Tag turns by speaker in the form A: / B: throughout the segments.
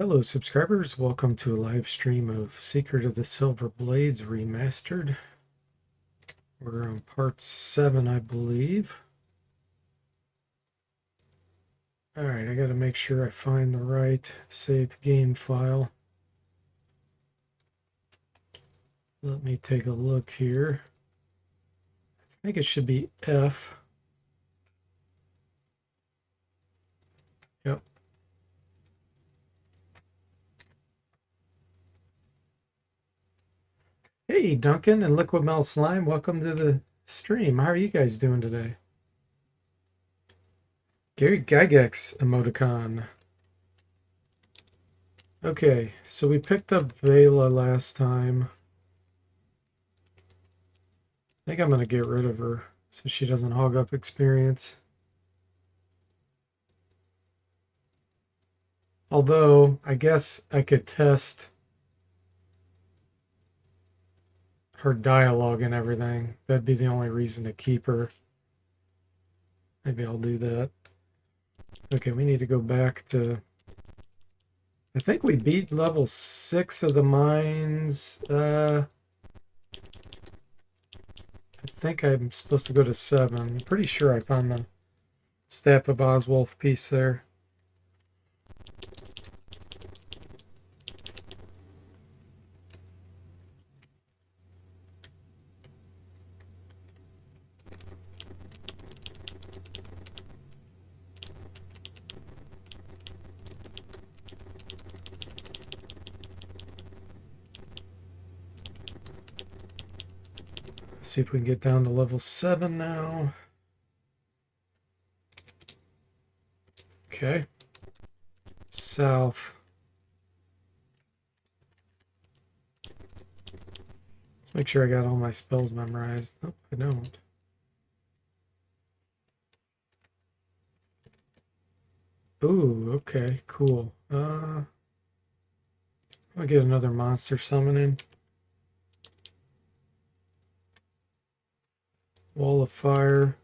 A: Hello subscribers, welcome to a live stream of Secret of the Silver Blades Remastered. We're on part 7, I believe. Alright, I gotta make sure I find the right save game file. Let me take a look here. I think it should be F. Yep. Hey Duncan and Liquid Mel Slime, welcome to the stream. How are you guys doing today? Gary Gygax emoticon. Okay, so we picked up Vela last time. I think I'm going to get rid of her so she doesn't hog up experience. Although, I guess I could test her dialogue and everything. That'd be the only reason to keep her. Maybe I'll do that. Okay, we need to go back to... I think we beat level 6 of the mines. I think I'm supposed to go to 7. I'm pretty sure I found the Staff of Oswulf piece there. See if we can get down to level 7 now. Okay. South. Let's make sure I got all my spells memorized. Nope, I don't. Ooh, okay, cool. I'll get another monster summoning. Wall of Fire.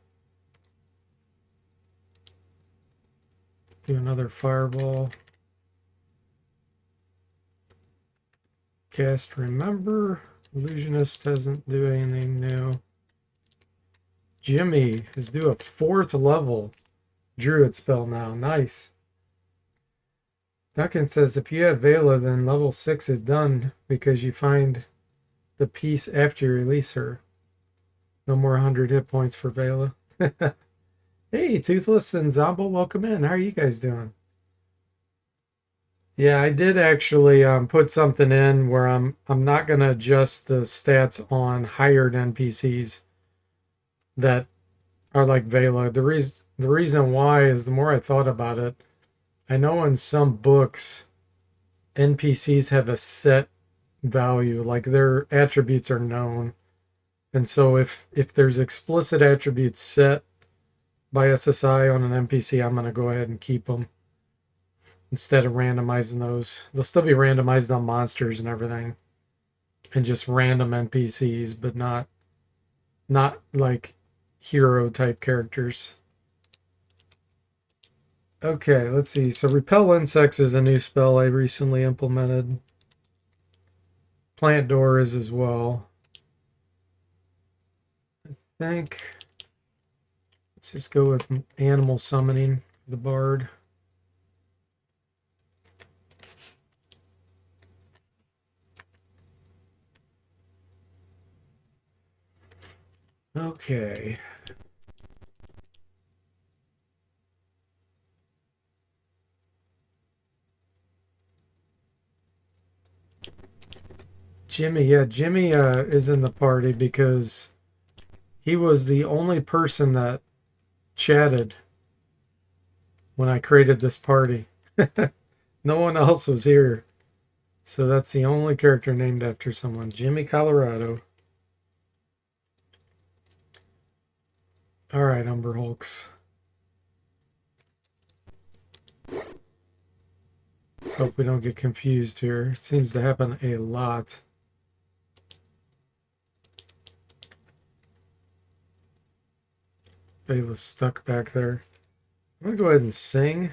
A: Do another Fireball. Cast Remember. Illusionist doesn't do anything new. Jimmy is due a 4th level Druid spell now. Nice. Duncan says if you have Vela, then level 6 is done because you find the piece after you release her. No more 100 hit points for Vela. Hey, Toothless and Zombo, welcome in. How are you guys doing? Yeah, I did actually put something in where I'm not gonna adjust the stats on hired NPCs that are like Vela. The reason why is the more I thought about it, I know in some books NPCs have a set value, like their attributes are known. And so if there's explicit attributes set by SSI on an NPC, I'm going to go ahead and keep them instead of randomizing those. They'll still be randomized on monsters and everything, and just random NPCs, but not like hero type characters. Okay, let's see. So Repel Insects is a new spell I recently implemented. Plant Door is as well. I think let's just go with Animal Summoning for the Bard. Okay. Jimmy, yeah, Jimmy is in the party because he was the only person that chatted when I created this party. No one else was here. So that's the only character named after someone. Jimmy Colorado. All right, Umber Hulks. Let's hope we don't get confused here. It seems to happen a lot. Bela's stuck back there. I'm going to go ahead and sing.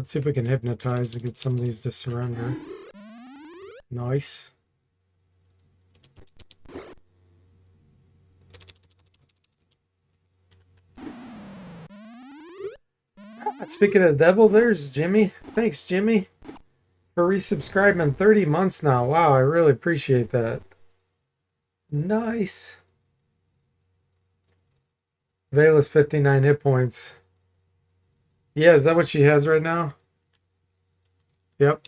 A: Let's see if we can hypnotize to get some of these to surrender. Nice. Speaking of the devil, there's Jimmy. Thanks, Jimmy, for resubscribing 30 months now. Wow, I really appreciate that. Nice. Vela's 59 hit points. Yeah, is that what she has right now? Yep.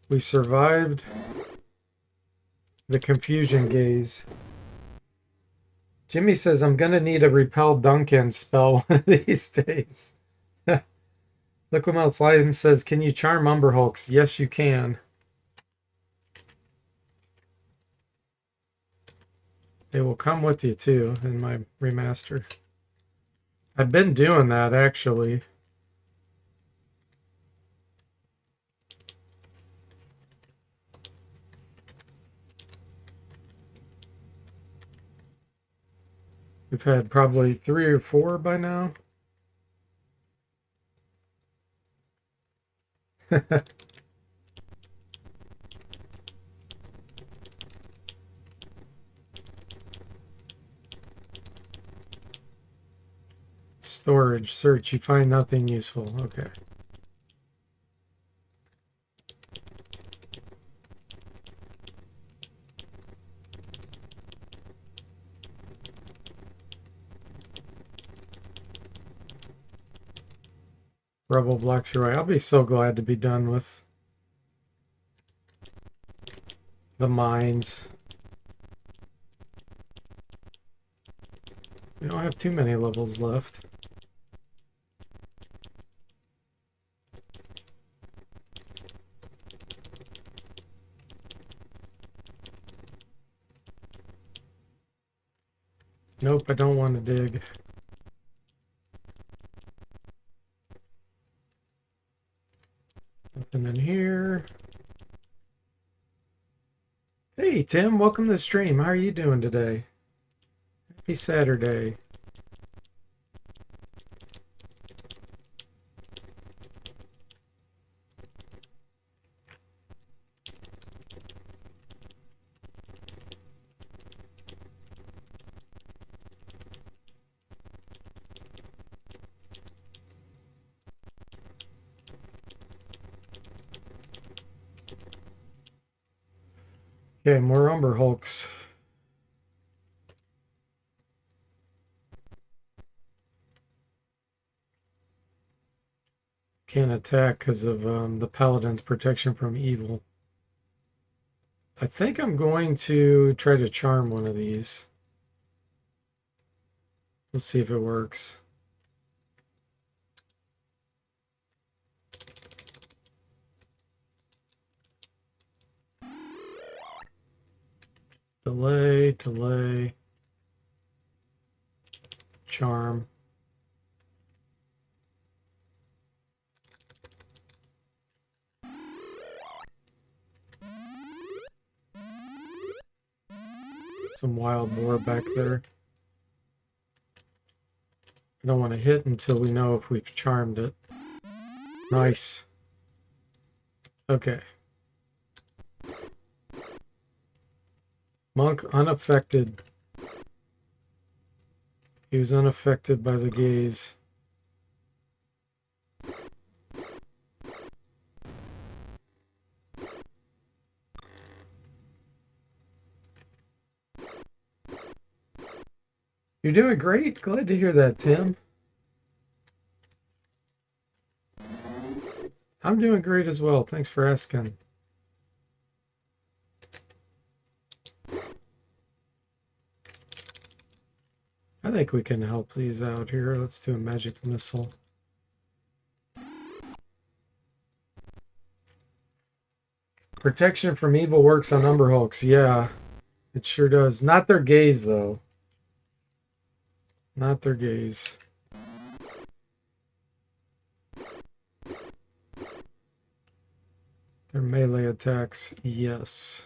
A: We survived the confusion gaze. Jimmy says, I'm going to need a repel Duncan spell one of these days. Liquid Melt Slime says, can you charm Umber Hulks? Yes, you can. They will come with you too in my remaster. I've been doing that actually. We've had probably 3 or 4 by now. Storage, search, you find nothing useful. Okay. Rebel blocks your way. I'll be so glad to be done with the mines. We don't have too many levels left. Nope, I don't want to dig. Nothing in here. Hey, Tim, welcome to the stream. How are you doing today? Happy Saturday. Okay, more Umber Hulks. Can't attack because of the Paladin's protection from evil. I think I'm going to try to charm one of these. We'll see if it works. Delay, delay. Charm. Some wild boar back there. I don't want to hit until we know if we've charmed it. Nice. Okay. Monk unaffected. He was unaffected by the gaze. You're doing great. Glad to hear that, Tim. I'm doing great as well. Thanks for asking. I think we can help these out here. Let's do a magic missile. Protection from evil works on Umber Hulks. Yeah, it sure does. Not their gaze, though. Not their gaze. Their melee attacks, yes.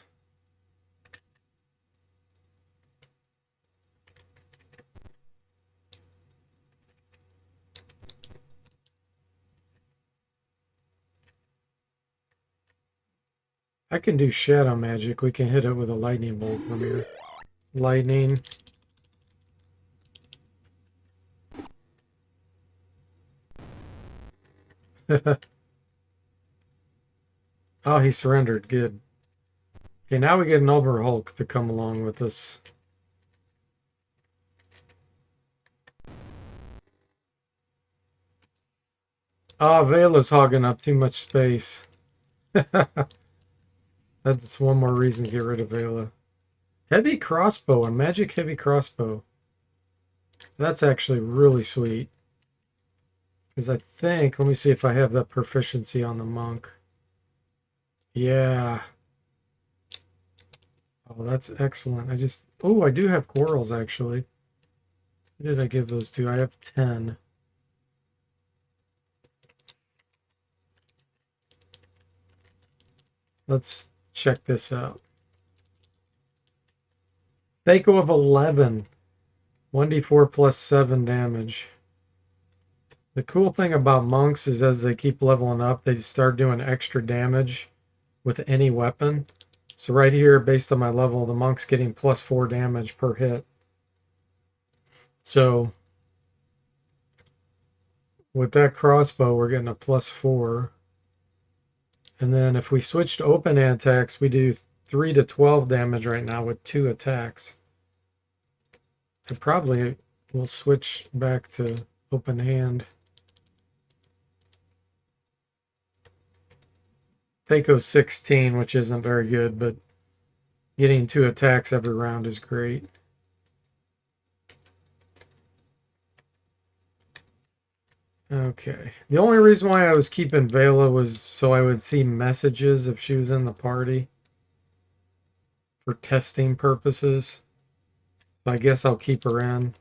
A: I can do shadow magic. We can hit it with a lightning bolt from here. Lightning. Oh, he surrendered. Good. Okay, now we get an Uber Hulk to come along with us. Ah, Vela's hogging up too much space. That's one more reason to get rid of Vela. Heavy crossbow, a magic heavy crossbow. That's actually really sweet. Because I think, let me see if I have that proficiency on the monk. Yeah. Oh, that's excellent. Oh, I do have quarrels actually. Who did I give those to? I have 10. Let's check this out. Thaco of 11. 1d4 plus 7 damage. The cool thing about monks is as they keep leveling up, they start doing extra damage with any weapon. So right here, based on my level, the monk's getting plus 4 damage per hit. So with that crossbow, we're getting a plus 4. And then if we switch to open attacks, we do 3 to 12 damage right now with 2 attacks. I probably will switch back to open hand. Thaco's 16, which isn't very good, but getting 2 attacks every round is great. Okay. The only reason why I was keeping Vela was so I would see messages if she was in the party for testing purposes. So I guess I'll keep her in,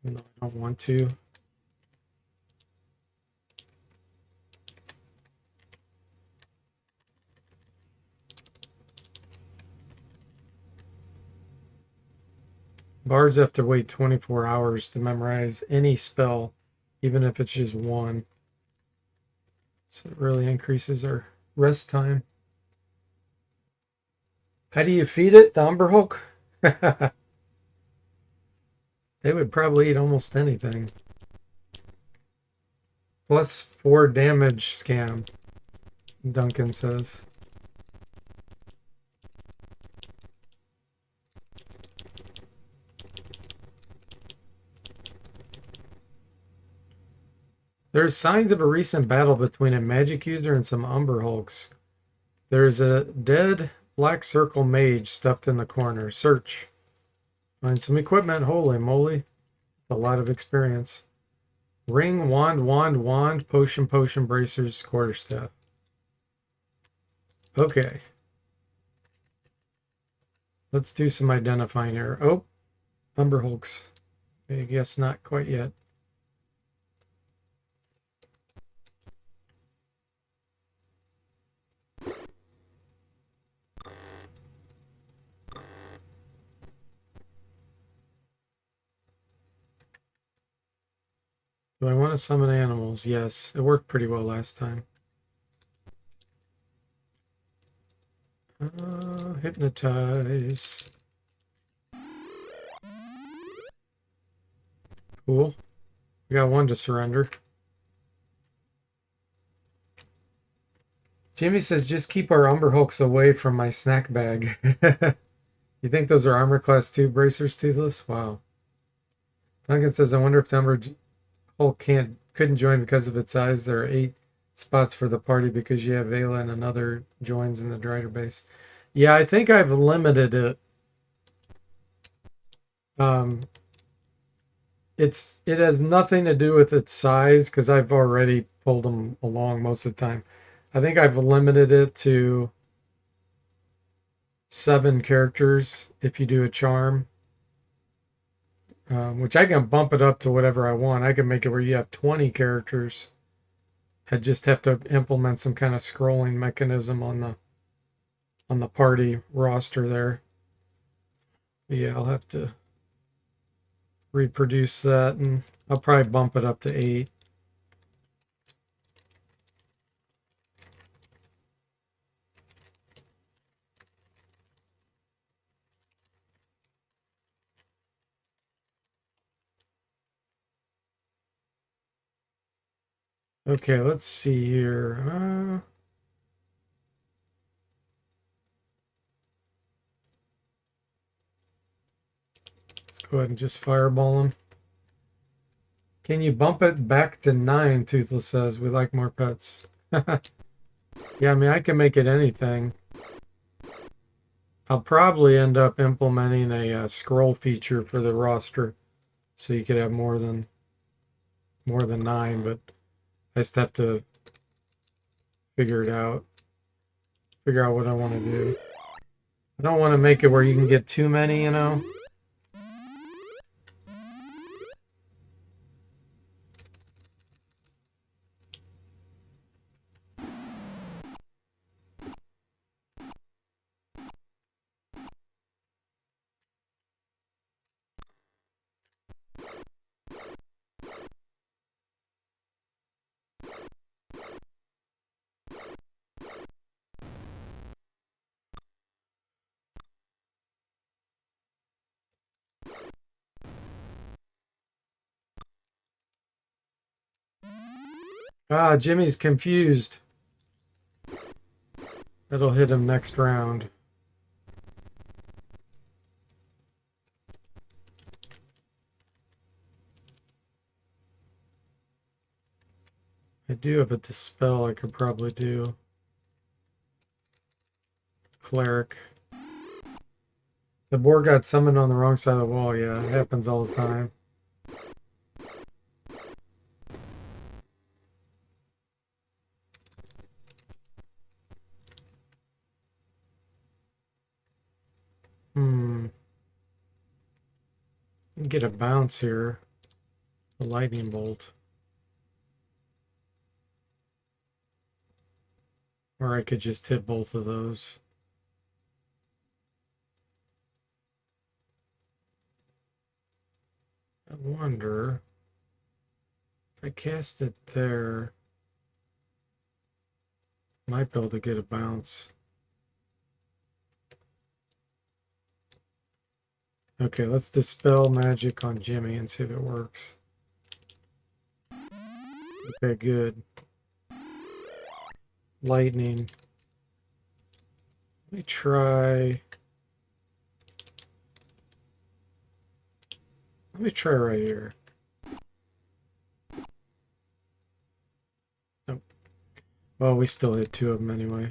A: even though I don't want to. Bards have to wait 24 hours to memorize any spell, even if it's just one. So it really increases our rest time. How do you feed it, the Umber Hulk? They would probably eat almost anything. Plus 4 damage scam, Duncan says. There's signs of a recent battle between a magic user and some Umber Hulks. There's a dead black circle mage stuffed in the corner. Search. Find some equipment. Holy moly. A lot of experience. Ring, wand, potion, bracers, quarterstaff. Okay. Let's do some identifying here. Oh, Umber Hulks. I guess not quite yet. Do I want to summon animals? Yes, it worked pretty well last time. Hypnotize. Cool. We got one to surrender. Jimmy says, just keep our Umber Hulks away from my snack bag. You think those are armor class 2 bracers, Toothless? Wow. Duncan says, I wonder if the Umber Hulk couldn't join because of its size. There are 8 spots for the party because you have Vela and another joins in the Drider base. Yeah, I think I've limited it. It has nothing to do with its size because I've already pulled them along most of the time. I think I've limited it to 7 characters if you do a charm, which I can bump it up to whatever I want. I can make it where you have 20 characters. I just have to implement some kind of scrolling mechanism on the party roster there. Yeah, I'll have to reproduce that, and I'll probably bump it up to 8. Okay, let's see here. Let's go ahead and just fireball him. Can you bump it back to 9? Toothless says, we like more pets. Yeah, I mean, I can make it anything. I'll probably end up implementing a scroll feature for the roster, so you could have more than 9. But I just have to figure it out. Figure out what I want to do. I don't want to make it where you can get too many, you know. Ah, Jimmy's confused. That'll hit him next round. I do have a dispel I could probably do. Cleric. The board got summoned on the wrong side of the wall. Yeah, it happens all the time. Get a bounce here. A lightning bolt. Or I could just hit both of those. I wonder if I cast it there, might be able to get a bounce. Okay, let's dispel magic on Jimmy and see if it works. Okay, good. Lightning. Let me try. Let me try right here. Nope. Well, we still hit 2 of them anyway.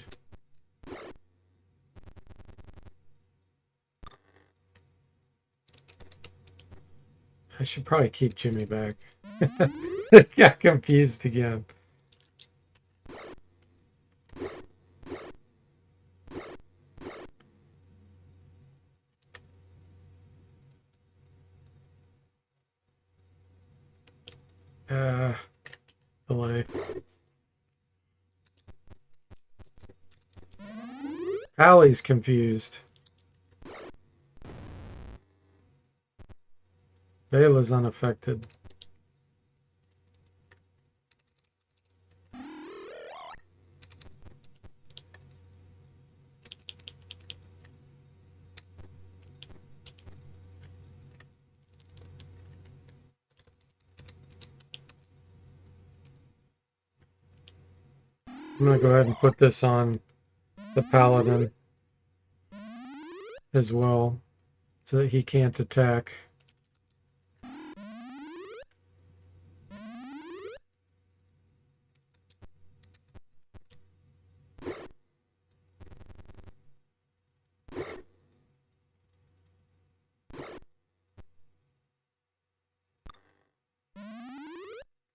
A: I should probably keep Jimmy back. Got confused again. Delay. Allie's confused. Vela's unaffected. I'm gonna go ahead and put this on the paladin as well, so that he can't attack.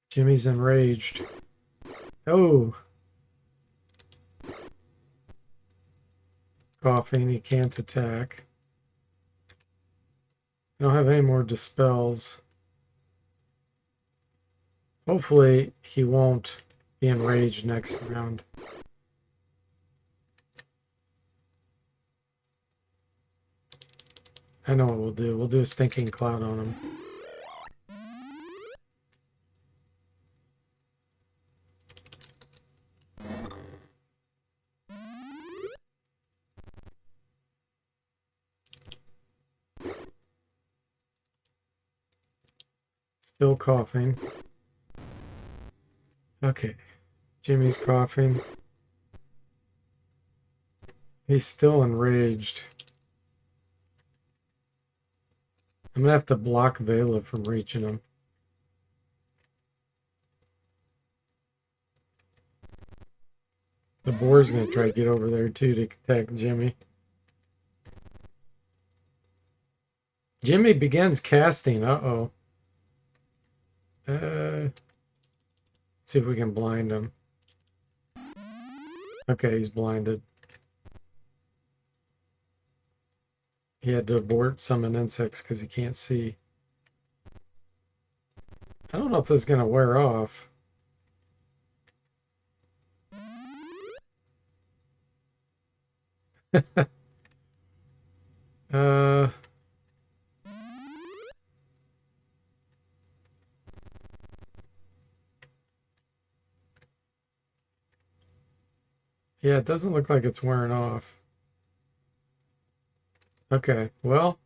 A: Jimmy's enraged. Oh! Coughing, he can't attack. I don't have any more dispels. Hopefully he won't be enraged next round. I know what we'll do. We'll do a stinking cloud on him. Still coughing. Okay. Jimmy's coughing. He's still enraged. I'm gonna have to block Vela from reaching him. The boar's gonna try to get over there too to attack Jimmy. Jimmy begins casting. Uh-oh. Let's see if we can blind him. Okay, he's blinded. He had to abort summon insects because he can't see. I don't know if this is gonna wear off. uh yeah, it doesn't look like it's wearing off. Okay, well,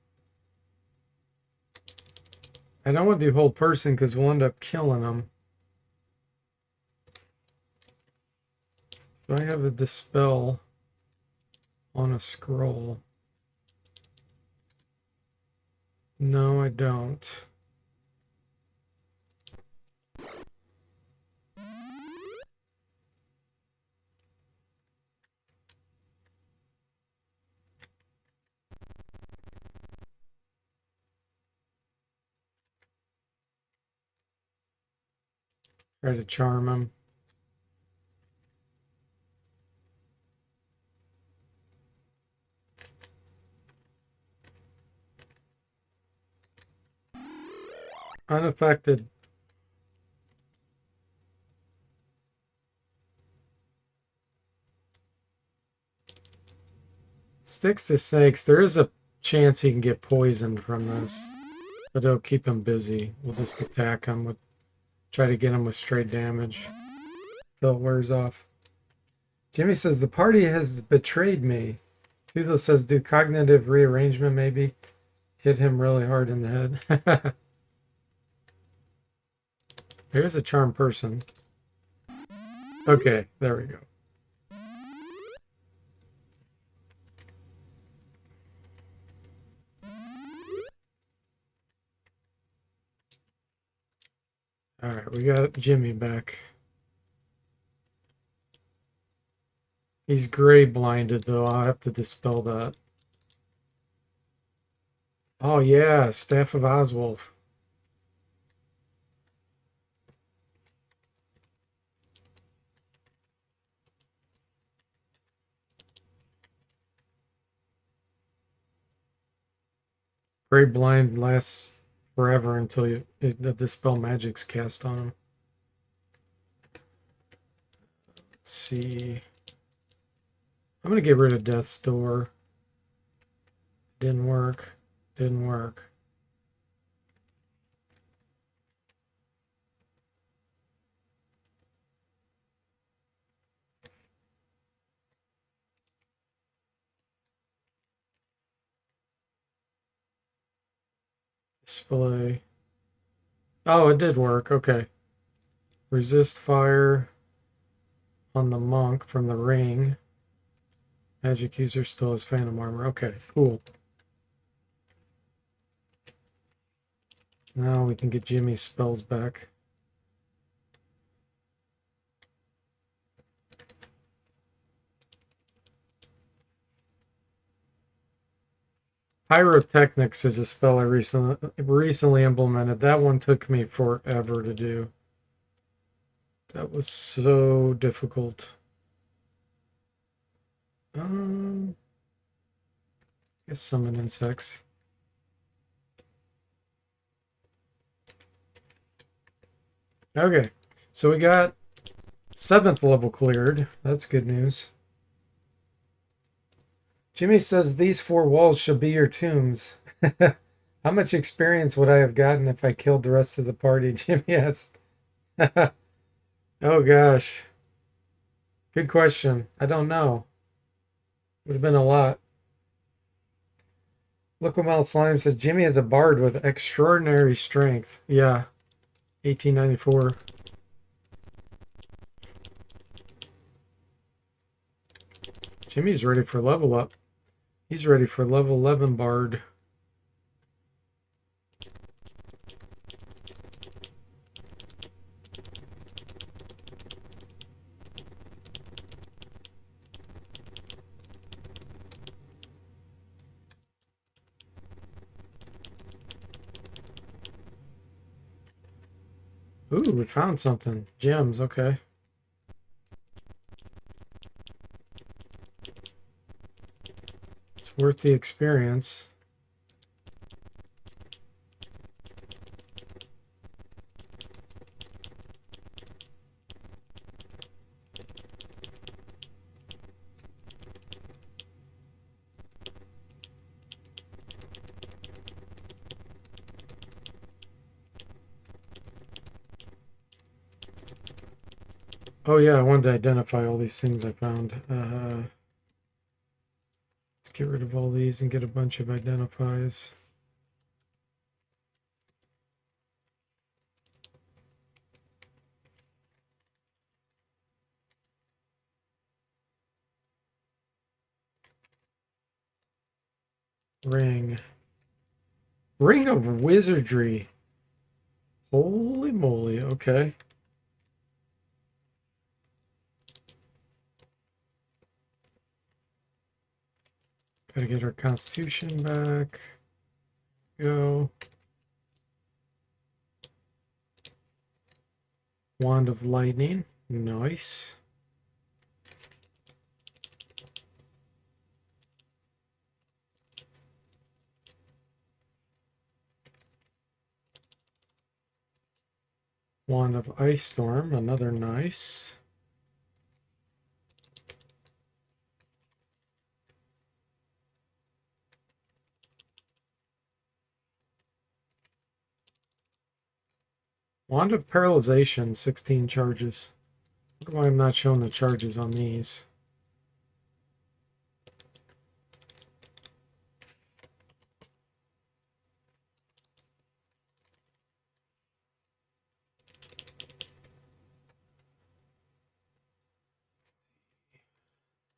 A: I don't want to do hold person because we'll end up killing him. Do I have a dispel on a scroll? No, I don't. Try to charm him. Unaffected. Sticks to snakes. There is a chance he can get poisoned from this, but it'll keep him busy. We'll just attack him with, try to get him with straight damage till it wears off. Jimmy says the party has betrayed me. Tuthel says do cognitive rearrangement maybe. Hit him really hard in the head. There's a charm person. Okay, there we go. All right, we got Jimmy back. He's gray blinded though. I'll have to dispel that. Oh yeah, Staff of Oswulf. Gray blind lasts forever until the dispel magic's cast on him. Let's see. I'm gonna get rid of Death's Door. Didn't work. Didn't work. Display. Oh, it did work. Okay. Resist fire on the monk from the ring. Magic user still has phantom armor. Okay, cool. Now we can get Jimmy's spells back. Pyrotechnics is a spell I recently implemented. That one took me forever to do. That was so difficult. I guess summon insects. Okay, so we got 7th level cleared. That's good news. Jimmy says these 4 walls shall be your tombs. How much experience would I have gotten if I killed the rest of the party? Jimmy asked. Oh gosh. Good question. I don't know. Would have been a lot. Locomal Slime says Jimmy is a bard with extraordinary strength. Yeah. 1894. Jimmy's ready for level up. He's ready for level 11 Bard. Ooh, we found something. Gems, okay. It's worth the experience. Oh yeah, I wanted to identify all these things I found. Let's get rid of all these and get a bunch of identifies. Ring. Ring of Wizardry. Holy moly, okay. Gotta get our constitution back. Go. Wand of Lightning. Nice. Wand of Ice Storm. Another nice. Wand of Paralyzation. 16 charges. Look why I'm not showing the charges on these.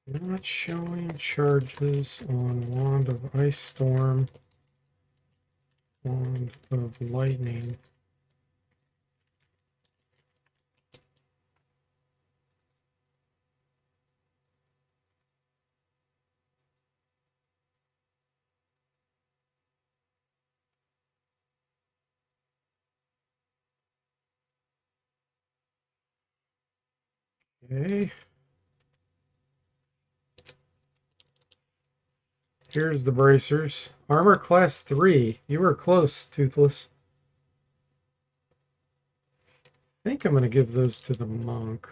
A: Not showing charges on Wand of Ice Storm, Wand of Lightning. Okay. Here's the bracers. Armor class 3. You were close, Toothless. I think I'm going to give those to the monk.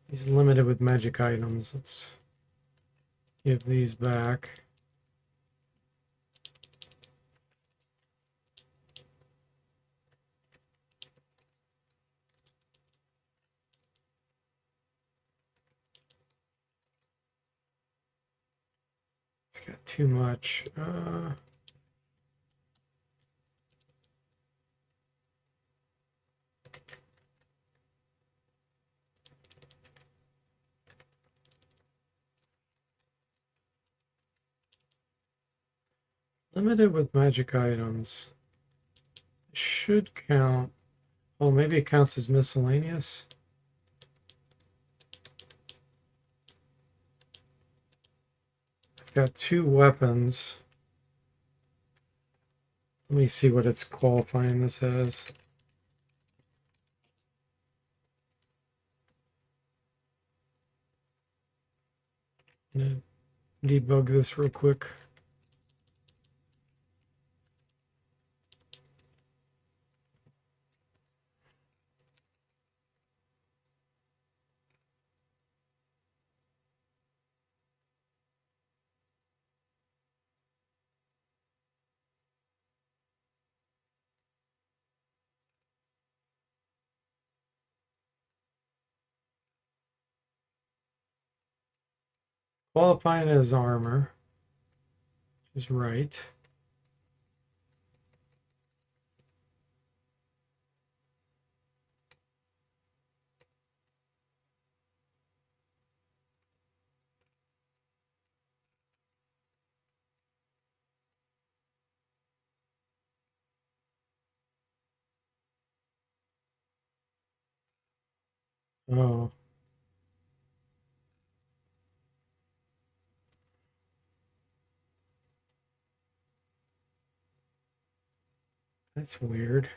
A: He's limited with magic items. Let's give these back. It's got too much. Limited with magic items. Should count. Oh, maybe it counts as miscellaneous. I've got 2 weapons. Let me see what it's qualifying this as. I'm gonna debug this real quick. Qualifying as armor is right. Oh. That's weird.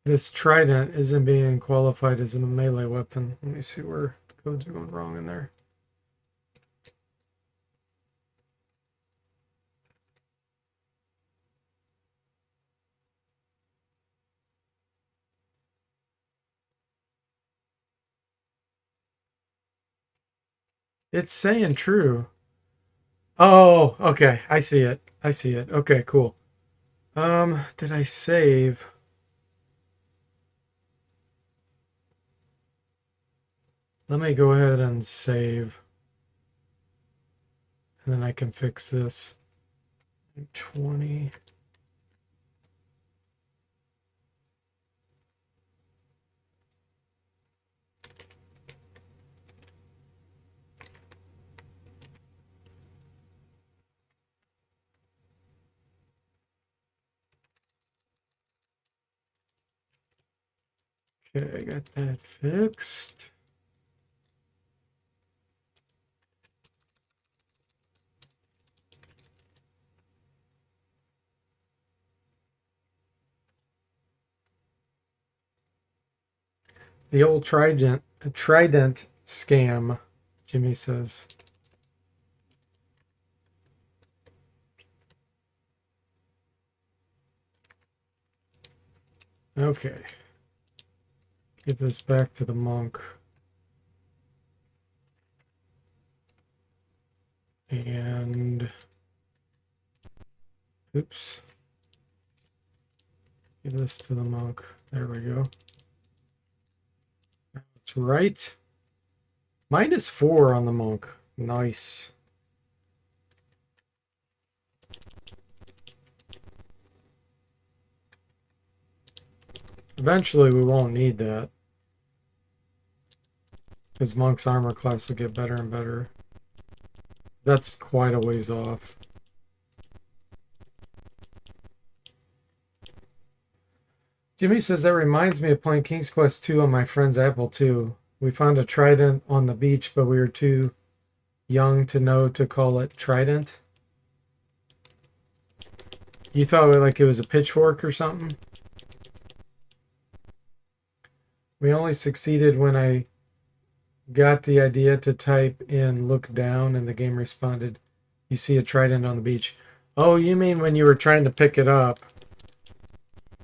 A: This trident isn't being qualified as a melee weapon. Let me see where the codes are going wrong in there. It's saying true. Oh, okay. I see it. I see it. Okay, cool. Did I save? Let me go ahead and save. And then I can fix this. 20. Okay, I got that fixed. The old trident scam, Jimmy says. Okay. Give this back to the monk. And oops. Give this to the monk. There we go. That's right. -4 on the monk. Nice. Eventually we won't need that. Because monk's armor class will get better and better. That's quite a ways off. Jimmy says that reminds me of playing King's Quest 2 on my friend's Apple II. We found a trident on the beach, but we were too young to know to call it trident. You thought like it was a pitchfork or something? We only succeeded when I got the idea to type in look down and the game responded, you see a trident on the beach. Oh, you mean when you were trying to pick it up,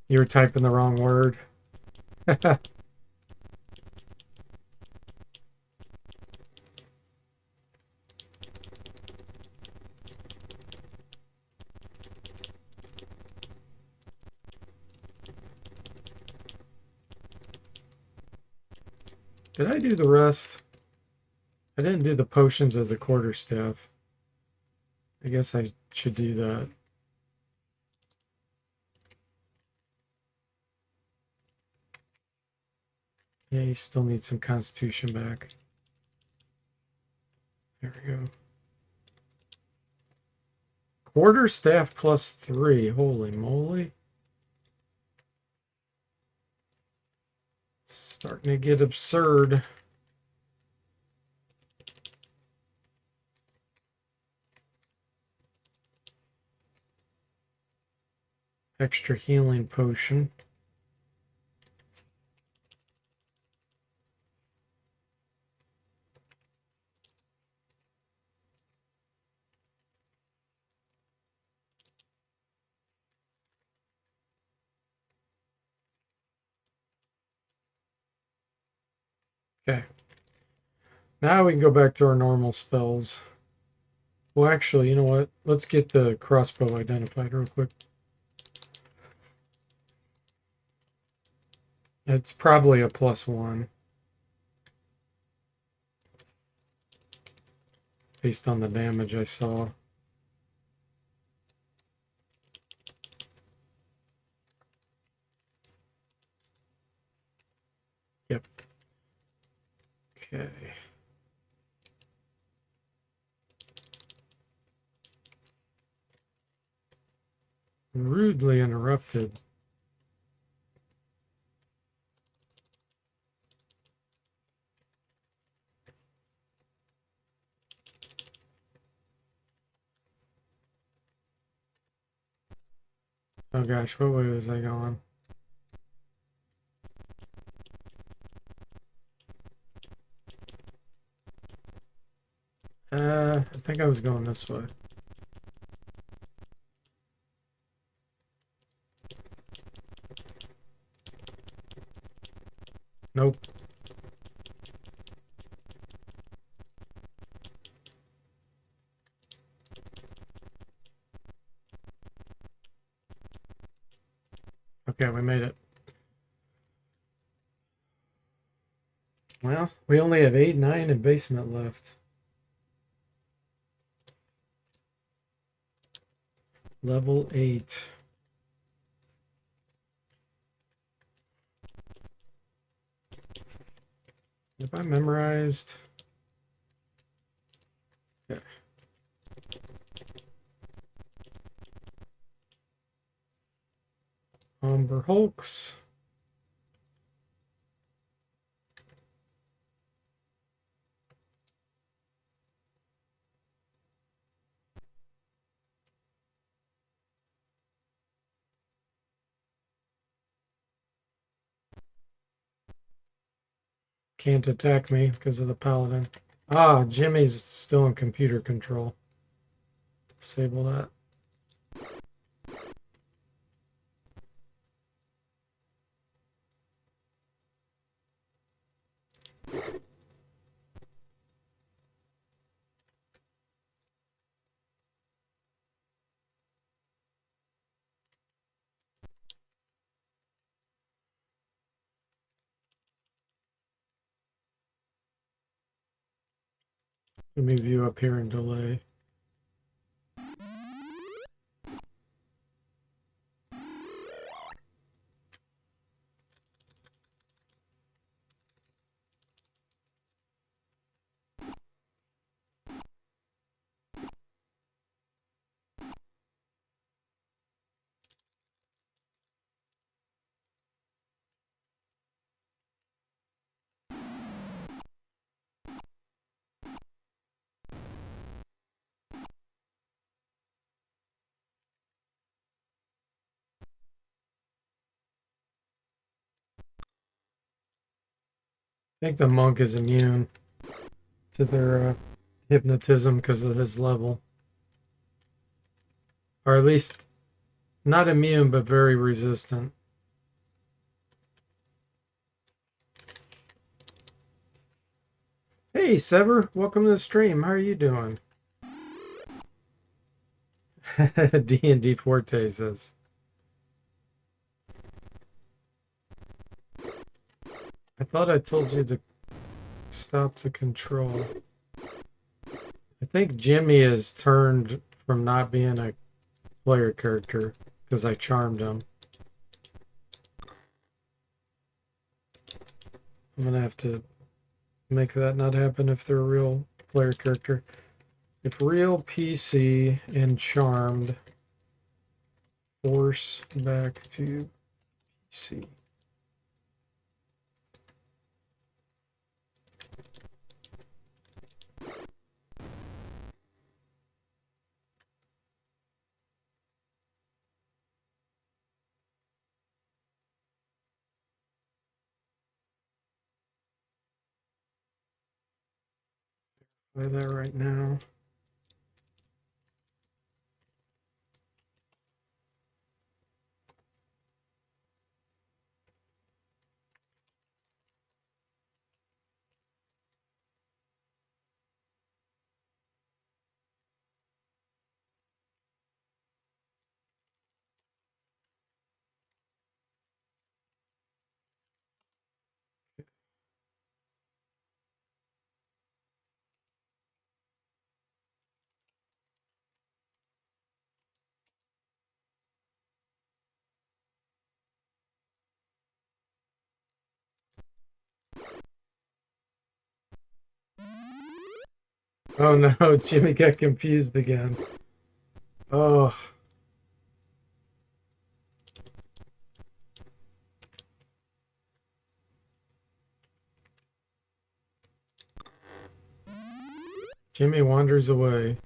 A: you were typing the wrong word? Did I do the rest? I didn't do the potions of the quarterstaff. I guess I should do that. Yeah, you still need some constitution back. There we go. Quarterstaff +3. Holy moly. It's starting to get absurd. Extra healing potion. Okay. Now we can go back to our normal spells. Well, actually, you know what? Let's get the crossbow identified real quick. It's probably a +1. Based on the damage I saw. Yep. Okay. Rudely interrupted. Oh gosh, what way was I going? I think I was going this way. Nope. Okay, we made it. Well, we only have 8, 9, and basement left. Level 8. Have I memorized? Yeah. Umber Hulks. Can't attack me because of the paladin. Ah, Jimmy's still in computer control. Disable that. Let me view up here and delay. I think the monk is immune to their hypnotism because of his level. Or at least not immune, but very resistant. Hey, Sever, welcome to the stream. How are you doing? D&D Forte says. I thought I told you to stop the control. I think Jimmy is turned from not being a player character because I charmed him. I'm gonna have to make that not happen if they're a real player character. If real PC and charmed, force back to PC. Play that right now. Oh no, Jimmy got confused again. Oh, Jimmy wanders away.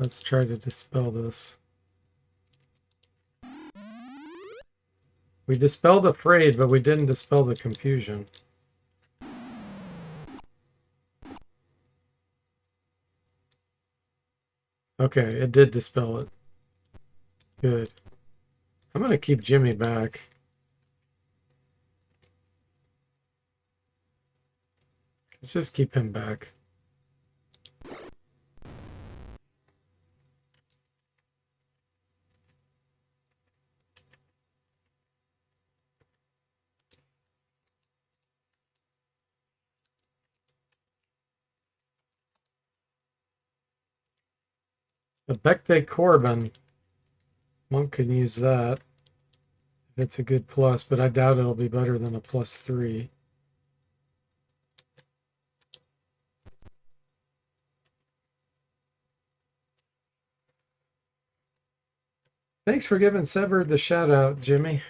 A: Let's try to dispel this. We dispelled afraid, but we didn't dispel the confusion. Okay, it did dispel it. Good. I'm going to keep Jimmy back. Let's just keep him back. The Becte Corbin. Monk can use that. It's a good plus, but I doubt it'll be better than a +3. Thanks for giving Severed the shout out, Jimmy.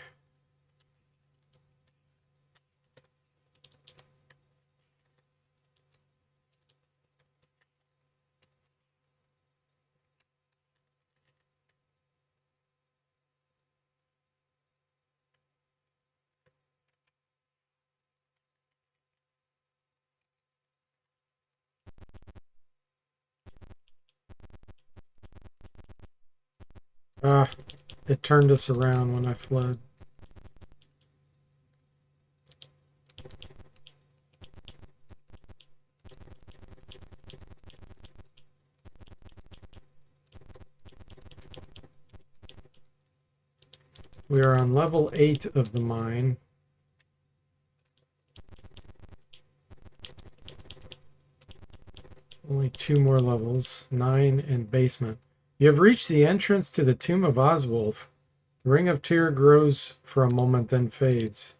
A: Ah, it turned us around when I fled. We are on level 8 of the mine. Only 2 more levels, 9 and basement. You have reached the entrance to the tomb of Oswulf. The ring of tear grows for a moment, then fades.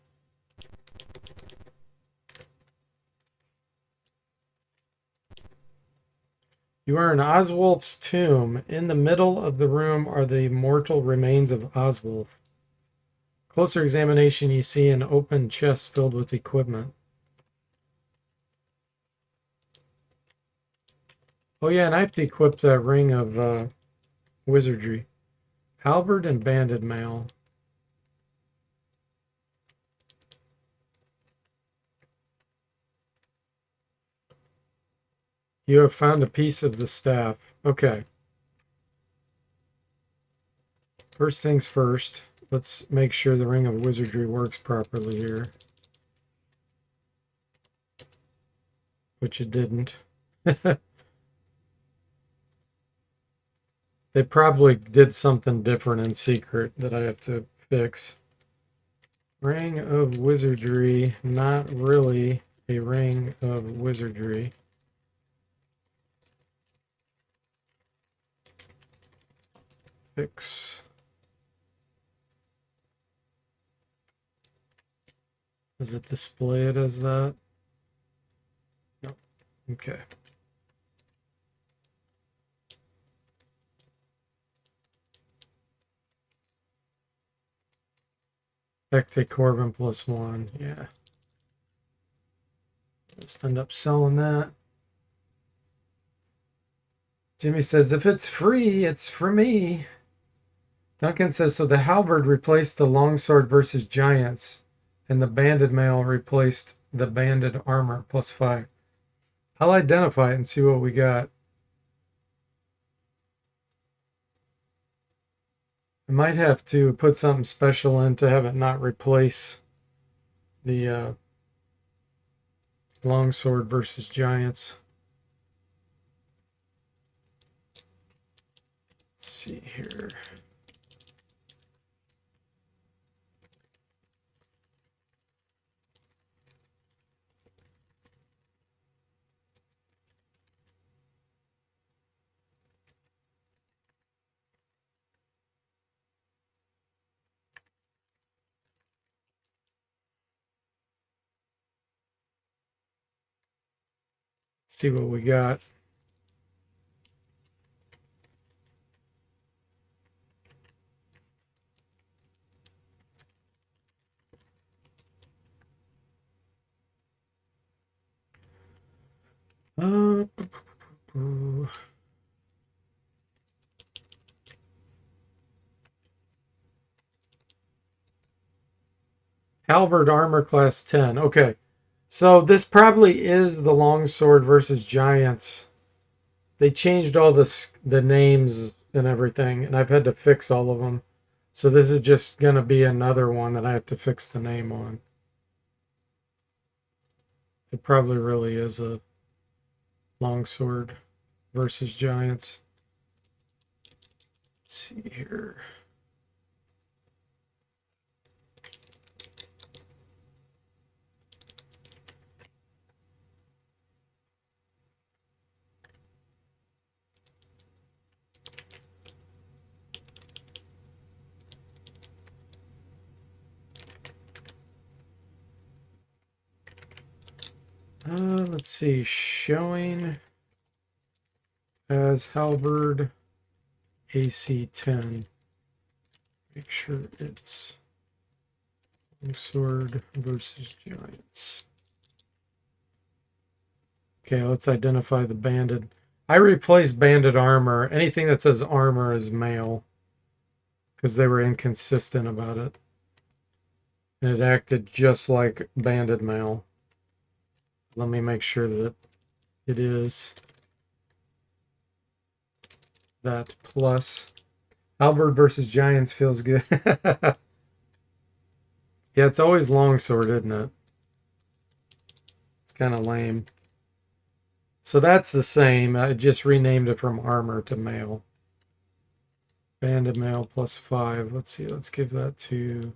A: You are in Oswulf's tomb. In the middle of the room are the mortal remains of Oswulf. Closer examination, you see an open chest filled with equipment. Oh yeah, and I have to equip that ring of wizardry. Halberd and banded mail. You have found a piece of the staff. Okay. First things first. Let's make sure the ring of wizardry works properly here. Which it didn't. They probably did something different in secret that I have to fix. Ring of wizardry, not really a ring of wizardry. Fix. Does it display it as that? No. Okay. Becte Corbin +1. Yeah. Just end up selling that. Jimmy says, if it's free, it's for me. Duncan says, so the halberd replaced the longsword versus giants, and the banded mail replaced the banded armor +5. I'll identify it and see what we got. I might have to put something special in to have it not replace the longsword versus giants. Let's see here. See what we got. Uh, Halberd armor class 10. Okay. So this probably is the longsword versus giants. They changed all the names and everything, and I've had to fix all of them. So this is just going to be another one that I have to fix the name on. It probably really is a longsword versus giants. Let's see here. Let's see. Showing as halberd AC 10. Make sure it's longsword versus giants. Okay, let's identify the banded. I replaced banded armor. Anything that says armor is male because they were inconsistent about it. And it acted just like banded male. Let me make sure that it is that plus. Halberd versus giants feels good. Yeah, it's always longsword, isn't it? It's kind of lame. So that's the same. I just renamed it from armor to male. Banded male plus 5. Let's see. Let's give that to...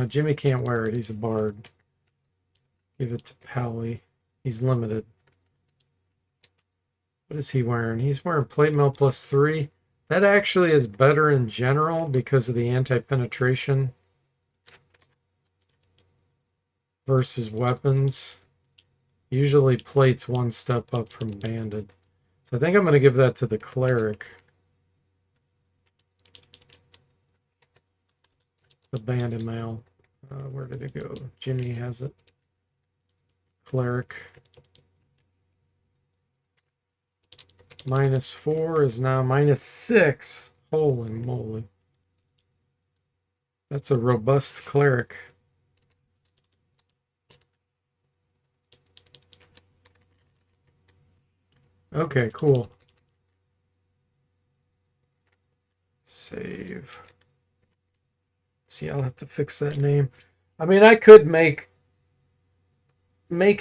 A: Jimmy can't wear it. He's a bard. Give it to Pally. He's limited. What is he wearing? He's wearing plate mail plus 3. That actually is better in general because of the anti-penetration versus weapons. Usually plate's one step up from banded. So I think I'm going to give that to the cleric. The banded mail. Where did it go? Jimmy has it. Cleric. -4 is now -6. Holy moly. That's a robust cleric. Okay, cool. Save. See, I'll have to fix that name. I mean, I could make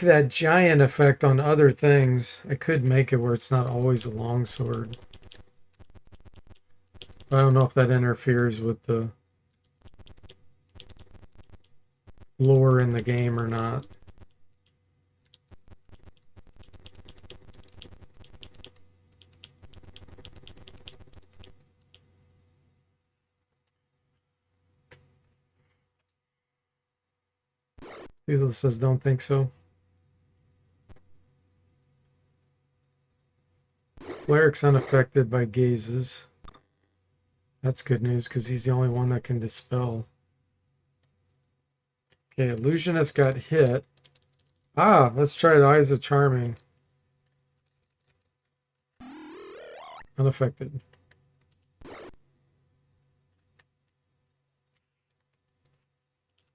A: that giant effect on other things. I could make it where it's not always a longsword. I don't know if that interferes with the lore in the game or not. Doodle says don't think so. Cleric's unaffected by gazes. That's good news because he's the only one that can dispel. Okay, illusionist got hit. Let's try the Eyes of Charming. Unaffected.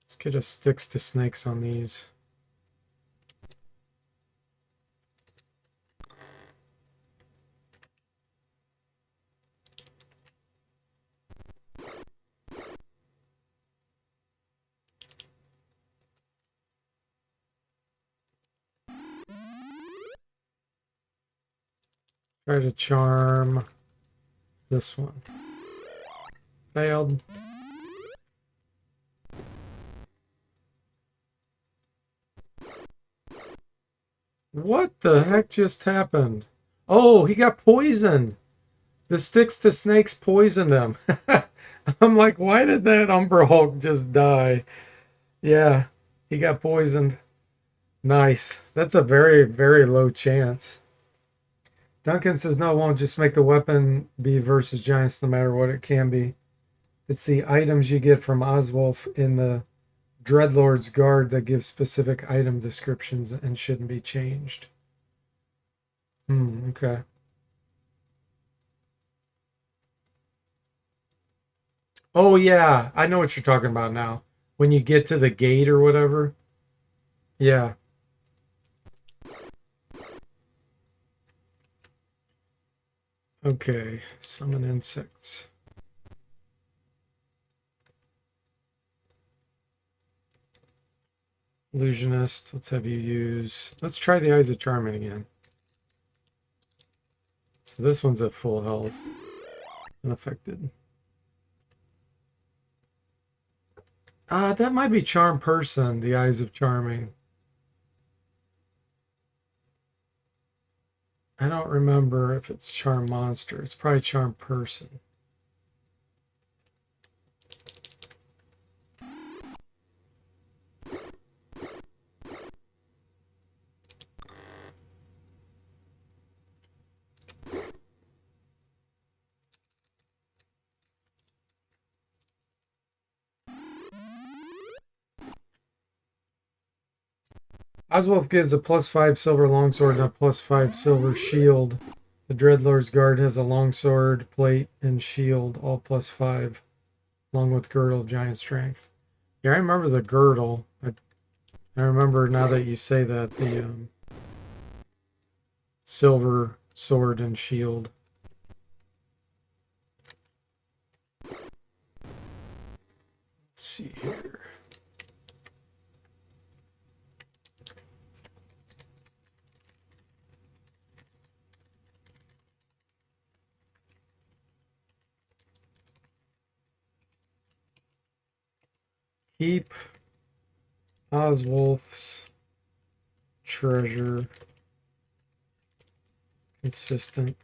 A: Let's get a sticks to snakes on these. Try to charm this one. Failed. What the heck just happened? Oh, he got poisoned. The sticks to snakes poisoned him. I'm like, why did that Umbra Hulk just die? Yeah, he got poisoned. Nice. That's a very, very low chance. Duncan says, no, it won't just make the weapon be versus giants no matter what it can be. It's the items you get from Oswulf in the Dreadlord's Guard that give specific item descriptions and shouldn't be changed. Okay. Oh, yeah. I know what you're talking about now. when you get to the gate or whatever. Yeah. Okay, summon insects. Illusionist, let's have you use... Let's try the Eyes of Charming again. So this one's at full health. Unaffected. That might be Charm Person, the Eyes of Charming. I don't remember if it's Charm Monster. It's probably Charm Person. Oswulf gives a +5 silver longsword and a +5 silver shield. The Dreadlord's Guard has a longsword, plate, and shield, all +5, along with girdle, giant strength. Yeah, I remember the girdle. I remember now that you say that, the silver sword and shield. Let's see here. Keep Oswulf's treasure consistent.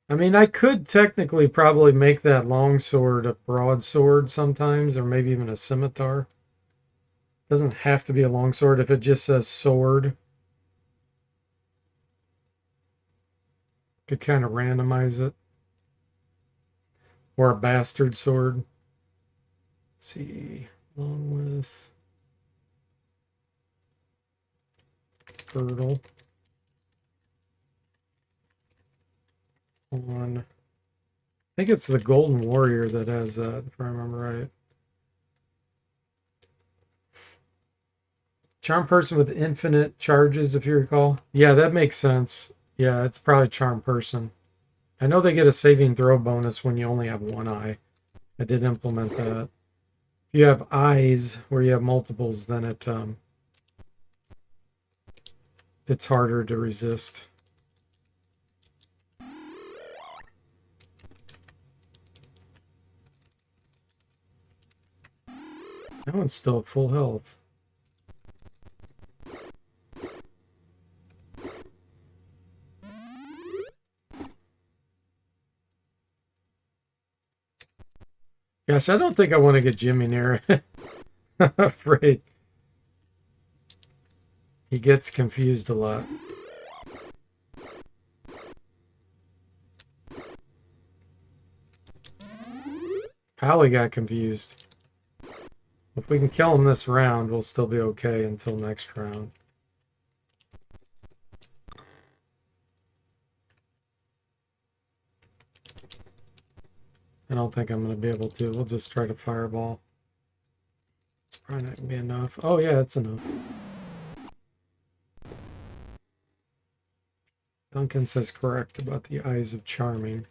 A: I mean, I could technically probably make that longsword a broadsword sometimes, or maybe even a scimitar. Doesn't have to be a longsword if it just says sword. Could kind of randomize it. Or a bastard sword. Let's see. Along with girdle. On. I think it's the Golden Warrior that has that, if I remember right. Charm Person with infinite charges, if you recall. Yeah, that makes sense. Yeah, it's probably Charm Person. I know they get a saving throw bonus when you only have one eye. I did implement that. If you have eyes where you have multiples, then it's harder to resist. That one's still at full health. Gosh, I don't think I want to get Jimmy near it. I'm afraid. He gets confused a lot. Pally got confused. If we can kill him this round, we'll still be okay until next round. I don't think I'm going to be able to. We'll just try to fireball. It's probably not going to be enough. Oh yeah, it's enough. Duncan says correct about the Eyes of Charming.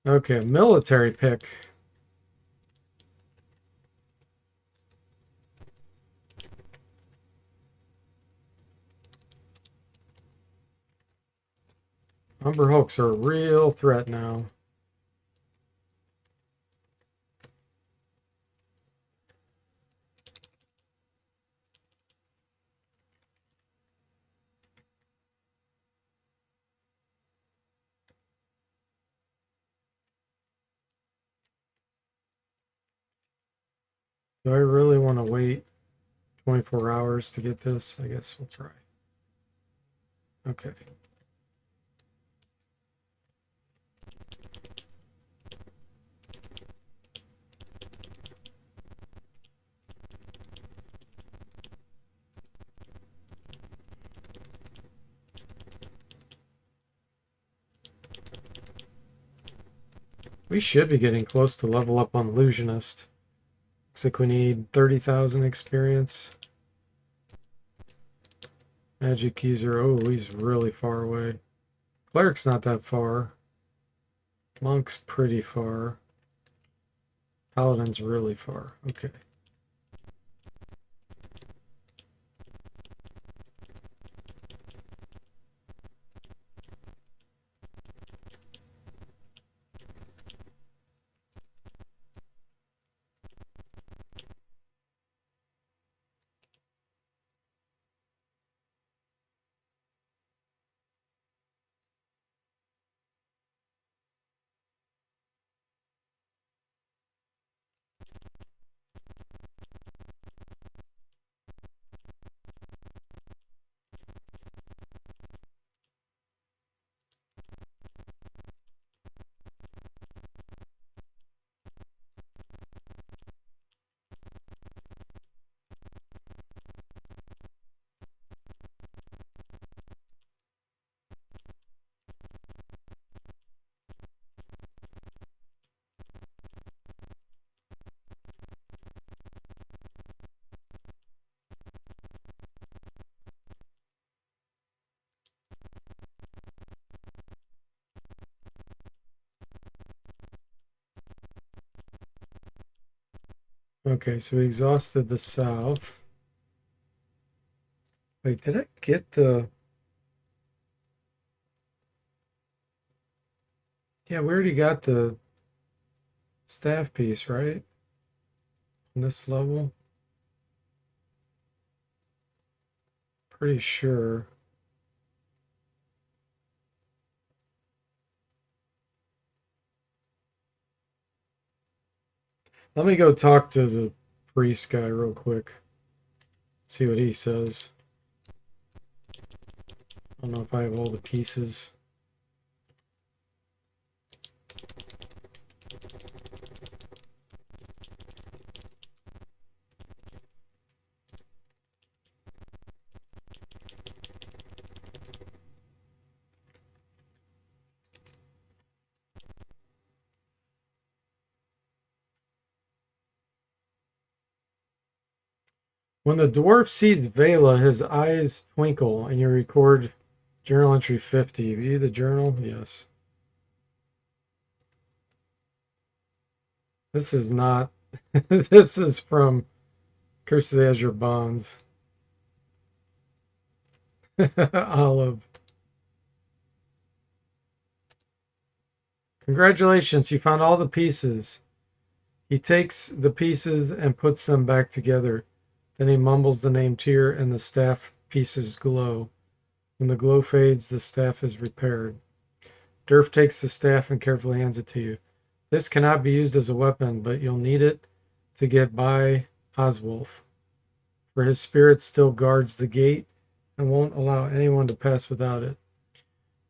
A: Okay, military pick. Umber Hulks are a real threat now. Do I really want to wait 24 hours to get this? I guess we'll try. Okay. We should be getting close to level up on Illusionist. Looks like we need 30,000 experience. Magic user, oh, he's really far away. Cleric's not that far. Monk's pretty far. Paladin's really far. Okay. Okay, so we exhausted the south. Wait, did I get the... Yeah, we already got the staff piece, right? On this level? Pretty sure. Let me go talk to the priest guy real quick. See what he says. I don't know if I have all the pieces. When the dwarf sees Vela, his eyes twinkle, and you record journal entry 50. View the journal? Yes. This is not... This is from Curse of the Azure Bonds. Olive. Congratulations, you found all the pieces. He takes the pieces and puts them back together. Then he mumbles the name Tyr, and the staff pieces glow. When the glow fades, the staff is repaired. Durf takes the staff and carefully hands it to you. This cannot be used as a weapon, but you'll need it to get by Oswulf, for his spirit still guards the gate and won't allow anyone to pass without it.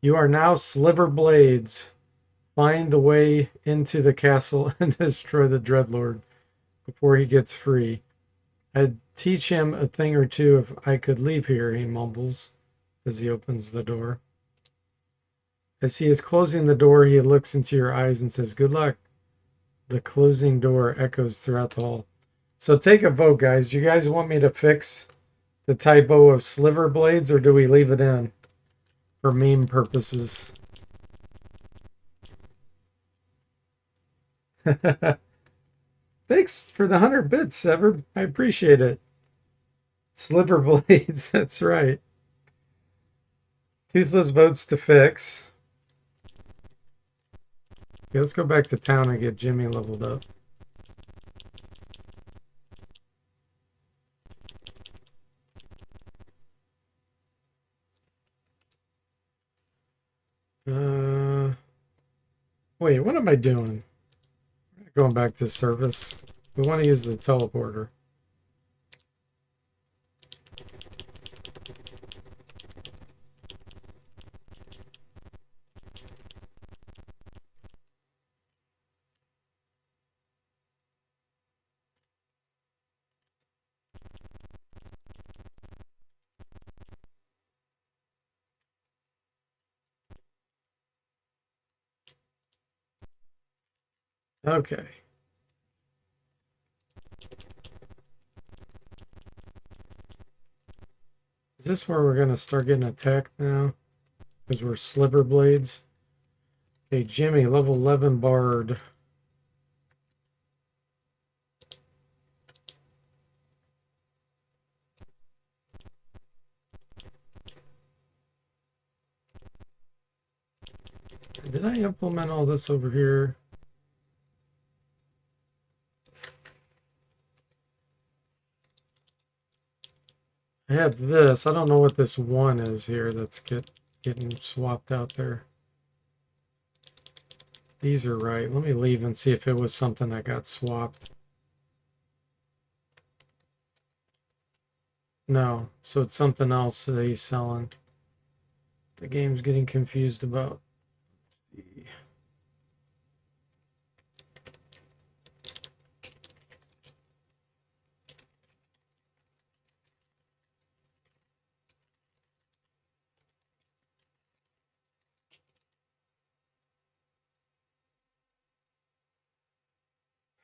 A: You are now Sliver Blades. Find the way into the castle and destroy the Dreadlord before he gets free. I'd teach him a thing or two if I could leave here, he mumbles as he opens the door. As he is closing the door, he looks into your eyes and says, "Good luck." The closing door echoes throughout the hall. So take a vote, guys. Do you guys want me to fix the typo of Sliver Blades, or do we leave it in for meme purposes? Thanks for the 100 bits, Sever. I appreciate it. Sliver Blades, that's right. Toothless votes to fix. Okay, let's go back to town and get Jimmy leveled up. Wait, what am I doing? Going back to service. We want to use the teleporter. Okay. Is this where we're going to start getting attacked now? Because we're sliver blades. Okay, Jimmy, level 11 bard. Did I implement all this over here? I have this. I don't know what this one is here that's getting swapped out there. These are right. Let me leave and see if it was something that got swapped. No, so it's something else that he's selling. The game's getting confused about. Let's see.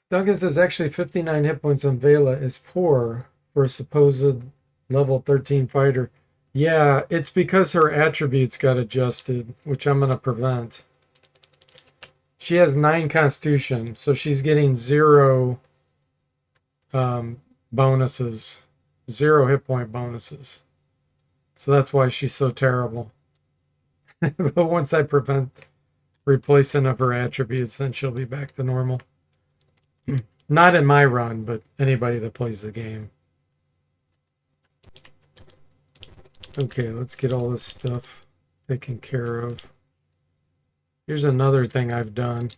A: Duncan says actually 59 hit points on Vela is poor for a supposed level 13 fighter. Yeah, it's because her attributes got adjusted, which I'm going to prevent. She has 9 constitution, so she's getting 0 bonuses, 0 hit point bonuses. So that's why she's so terrible. But once I prevent replacing of her attributes, then she'll be back to normal. Not in my run, but anybody that plays the game. Okay, let's get all this stuff taken care of. Here's another thing I've done.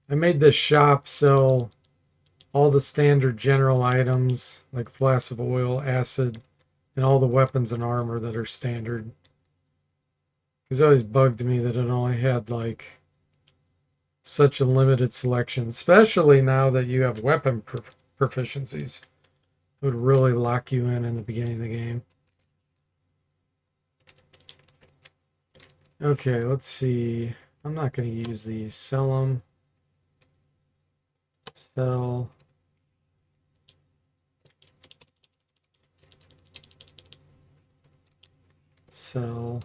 A: I made this shop sell all the standard general items like flasks of oil, acid, and all the weapons and armor that are standard. It's always bugged me that it only had like such a limited selection, especially now that you have weapon proficiencies. It would really lock you in the beginning of the game. Okay, let's see. I'm not going to use these. Sell them. Sell. Sell.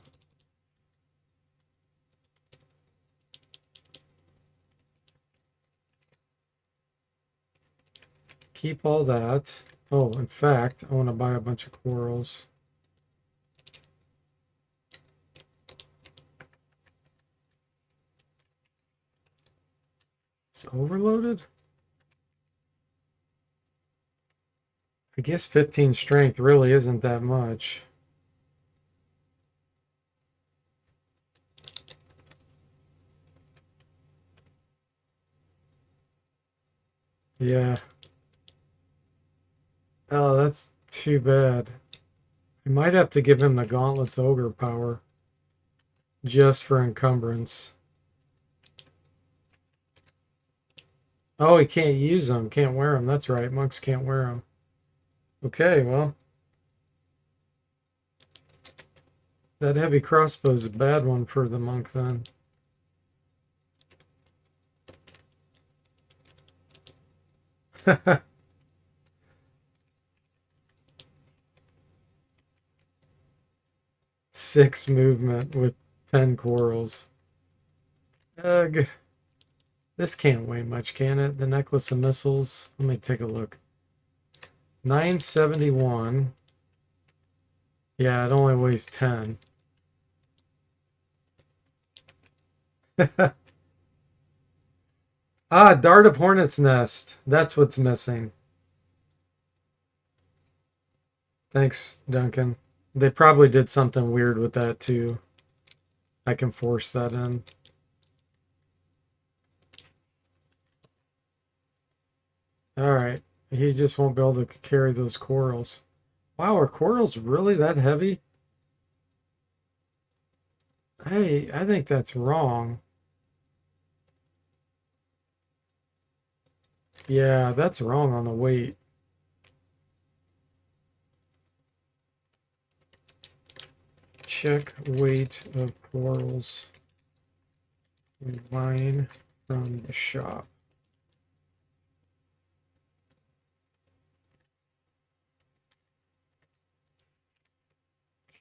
A: Keep all that. Oh, in fact, I want to buy a bunch of corals. It's overloaded? I guess 15 strength really isn't that much. Yeah. Oh, that's too bad. I might have to give him the Gauntlet's Ogre power. Just for encumbrance. Oh, he can't use them. Can't wear them. That's right. Monks can't wear them. Okay, well. That heavy crossbow is a bad one for the monk then. Six movement with 10 corals. Ugh. This can't weigh much, can it? The necklace of missiles. Let me take a look. 971. Yeah, it only weighs 10. Ah, Dart of Hornet's Nest. That's what's missing. Thanks, Duncan. They probably did something weird with that too. I can force that in. Alright. He just won't be able to carry those corals. Wow, are corals really that heavy? Hey, I think that's wrong. Yeah, that's wrong on the weight. Check weight of corals. Line from the shop.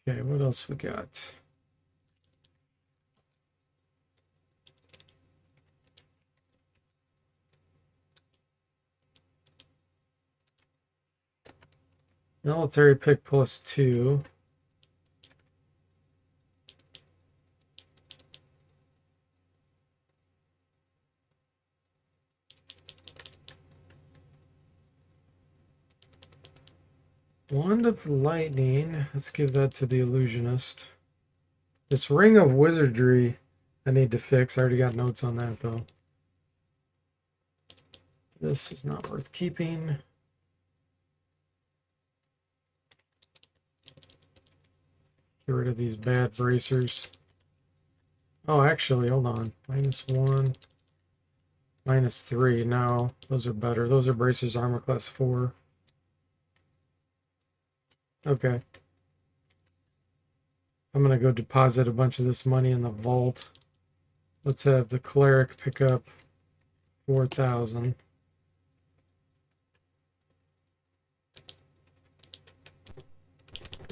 A: Okay, what else we got? Military pick +2. Wand of Lightning. Let's give that to the illusionist. This Ring of Wizardry I need to fix. I already got notes on that though. This is not worth keeping. Get rid of these bad bracers. Oh, actually, hold on. -1, -3. No, those are better. Those are bracers armor class 4. Okay. I'm going to go deposit a bunch of this money in the vault. Let's have the cleric pick up 4,000.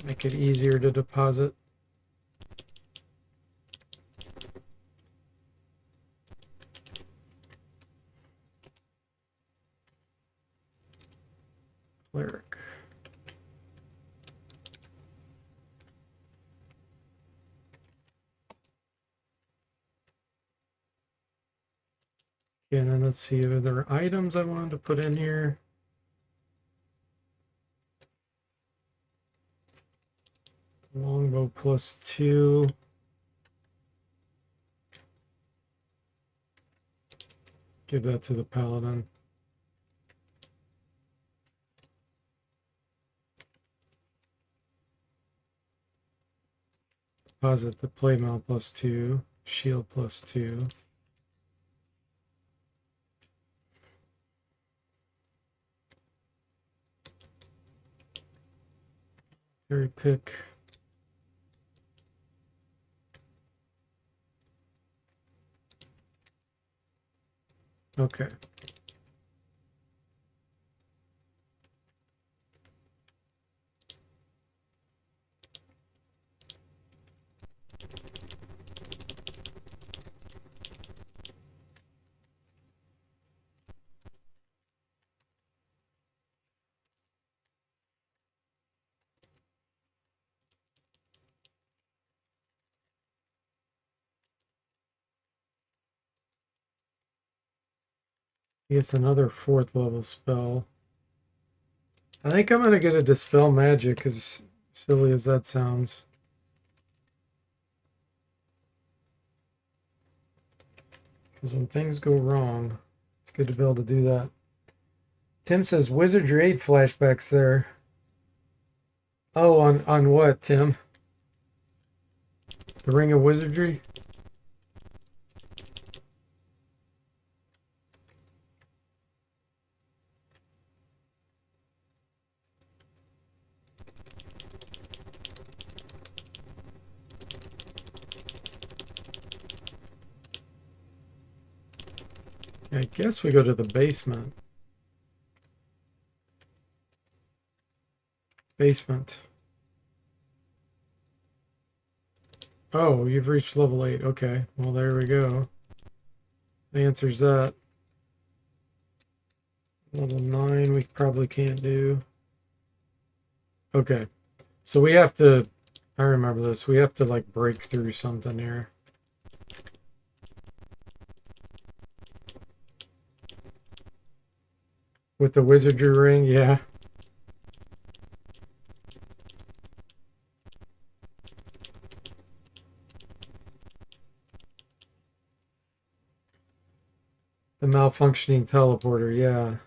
A: Make it easier to deposit. Cleric. Okay, and then let's see, are there items I wanted to put in here? Longbow +2. Give that to the paladin. Deposit the playmail +2. Shield +2. Very pick. Okay. It's another 4th level spell. I think I'm going to get a Dispel Magic, as silly as that sounds. Because when things go wrong, it's good to be able to do that. Tim says Wizardry 8 flashbacks there. Oh, on what, Tim? The Ring of Wizardry? I guess we go to the basement. Basement. Oh, you've reached level 8. Okay, well, there we go. The answer's that. Level 9 we probably can't do. Okay, so we have to... I remember this. We have to, like, break through something here. With the wizardry ring, yeah. The malfunctioning teleporter, yeah.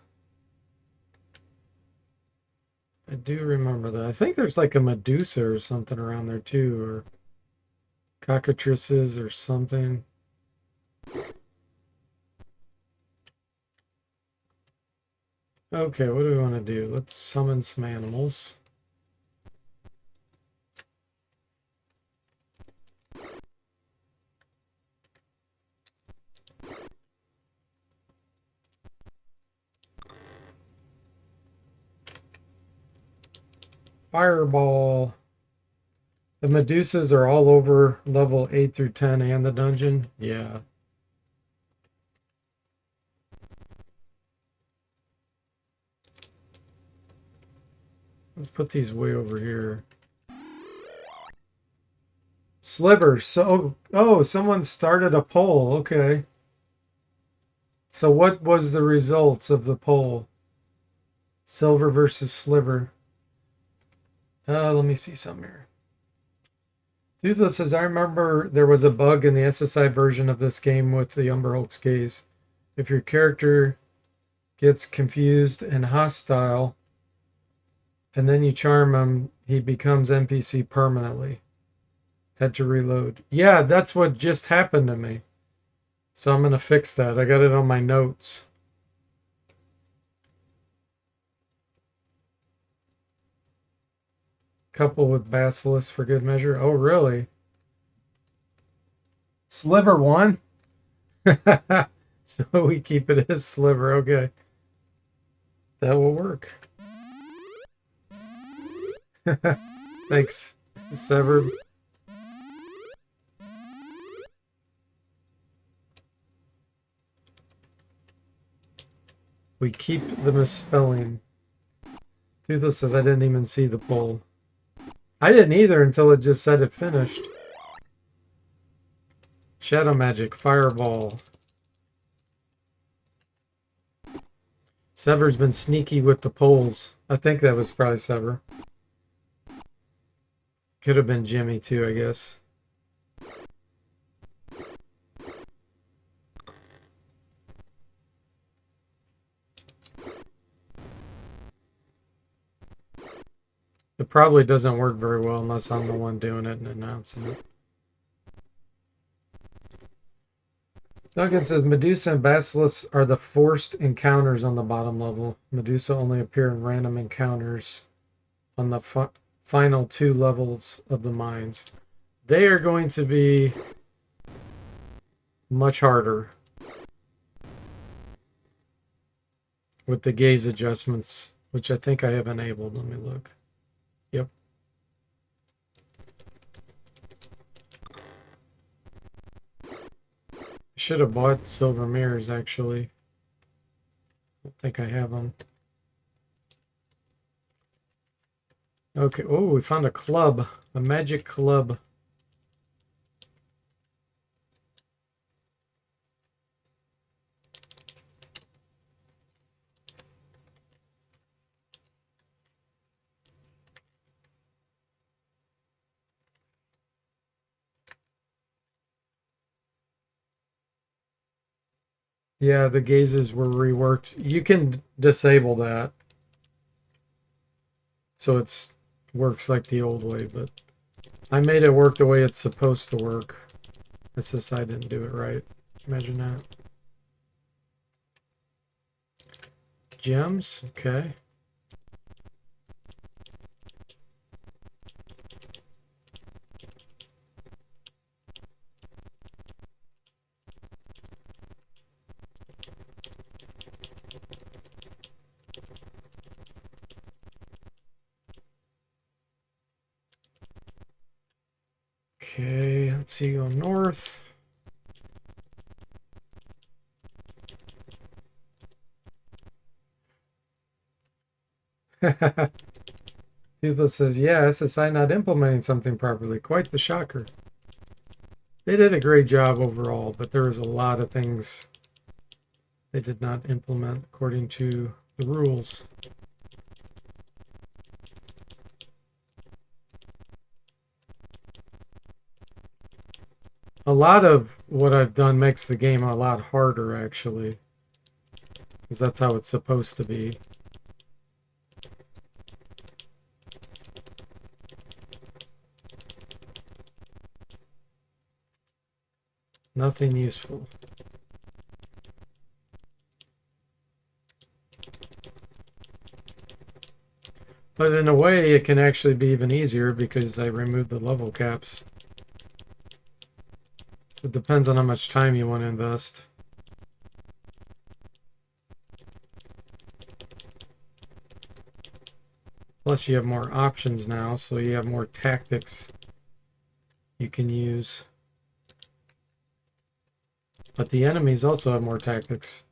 A: I do remember that. I think there's like a Medusa or something around there too, or cockatrices or something. Okay, what do we want to do? Let's summon some animals. Fireball. The Medusas are all over level 8 through 10 and the dungeon. Yeah. Let's put these way over here. Sliver. So, oh, someone started a poll. Okay. So what was the results of the poll? Silver versus Sliver. Let me see some here. Toothless says, I remember there was a bug in the SSI version of this game with the Umber Hulk's gaze. If your character gets confused and hostile, and then you charm him, he becomes NPC permanently. Had to reload. Yeah, that's what just happened to me. So I'm going to fix that. I got it on my notes. Couple with Basilisk for good measure. Oh, really? Sliver won? So we keep it as Sliver. Okay. That will work. Thanks, Severed. We keep the misspelling. Toothless says I didn't even see the poll. I didn't either until it just said it finished. Shadow Magic, Fireball. Sever's been sneaky with the polls. I think that was probably Sever. Could have been Jimmy too, I guess. It probably doesn't work very well unless I'm the one doing it and announcing it. Duncan says Medusa and Basilisk are the forced encounters on the bottom level. Medusa only appear in random encounters on the final 2 levels of the mines. They are going to be much harder with the gaze adjustments, which I think I have enabled. Let me look. Yep. I should have bought silver mirrors, actually. I don't think I have them. Okay. Oh, we found a club. A magic club. Yeah, the gazes were reworked. You can disable that. So it works like the old way, but I made it work the way it's supposed to work. It's just I didn't do it right. Imagine that. Gems, okay. Okay, let's see, go north. Toothless says, yeah, SSI not implementing something properly. Quite the shocker. They did a great job overall, but there was a lot of things they did not implement according to the rules. A lot of what I've done makes the game a lot harder, actually. Because that's how it's supposed to be. Nothing useful. But in a way, it can actually be even easier because I removed the level caps. So it depends on how much time you want to invest. Plus you have more options now, so you have more tactics you can use. But the enemies also have more tactics.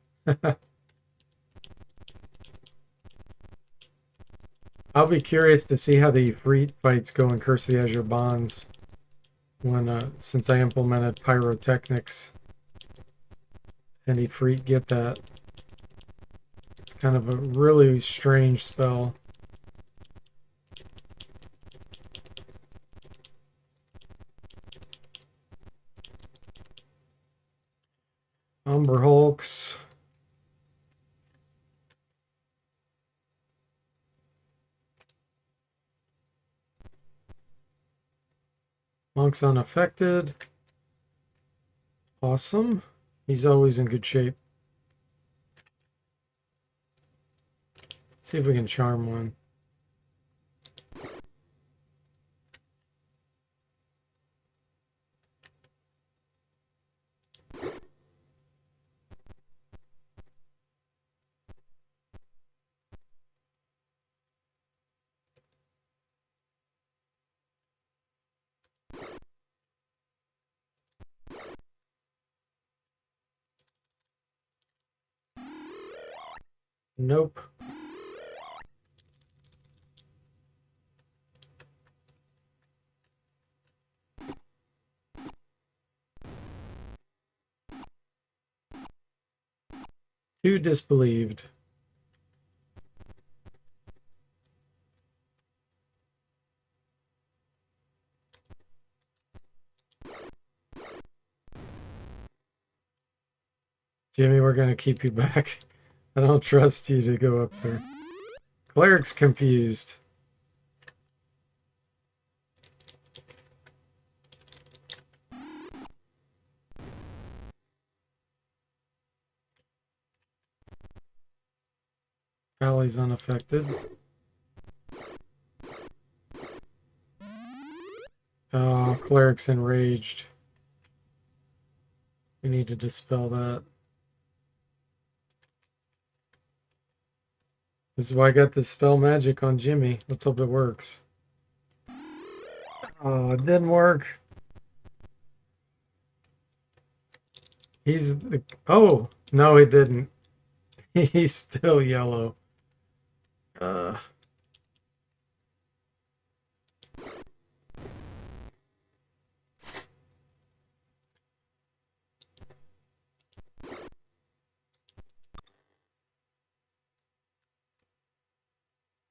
A: I'll be curious to see how the free fights go in Curse of the Azure Bonds when since I implemented pyrotechnics. Any freak get that? It's kind of a really strange spell. Umber Hulks. Monk's unaffected. Awesome. He's always in good shape. Let's see if we can charm one. Nope. Too disbelieved. Jimmy, we're going to keep you back. I don't trust you to go up there. Cleric's confused. Alley's unaffected. Oh, Cleric's enraged. We need to dispel that. This is why I got the spell magic on Jimmy. Let's hope it works. Oh, it didn't work. He's the... Oh, no, he didn't. He's still yellow. Uh,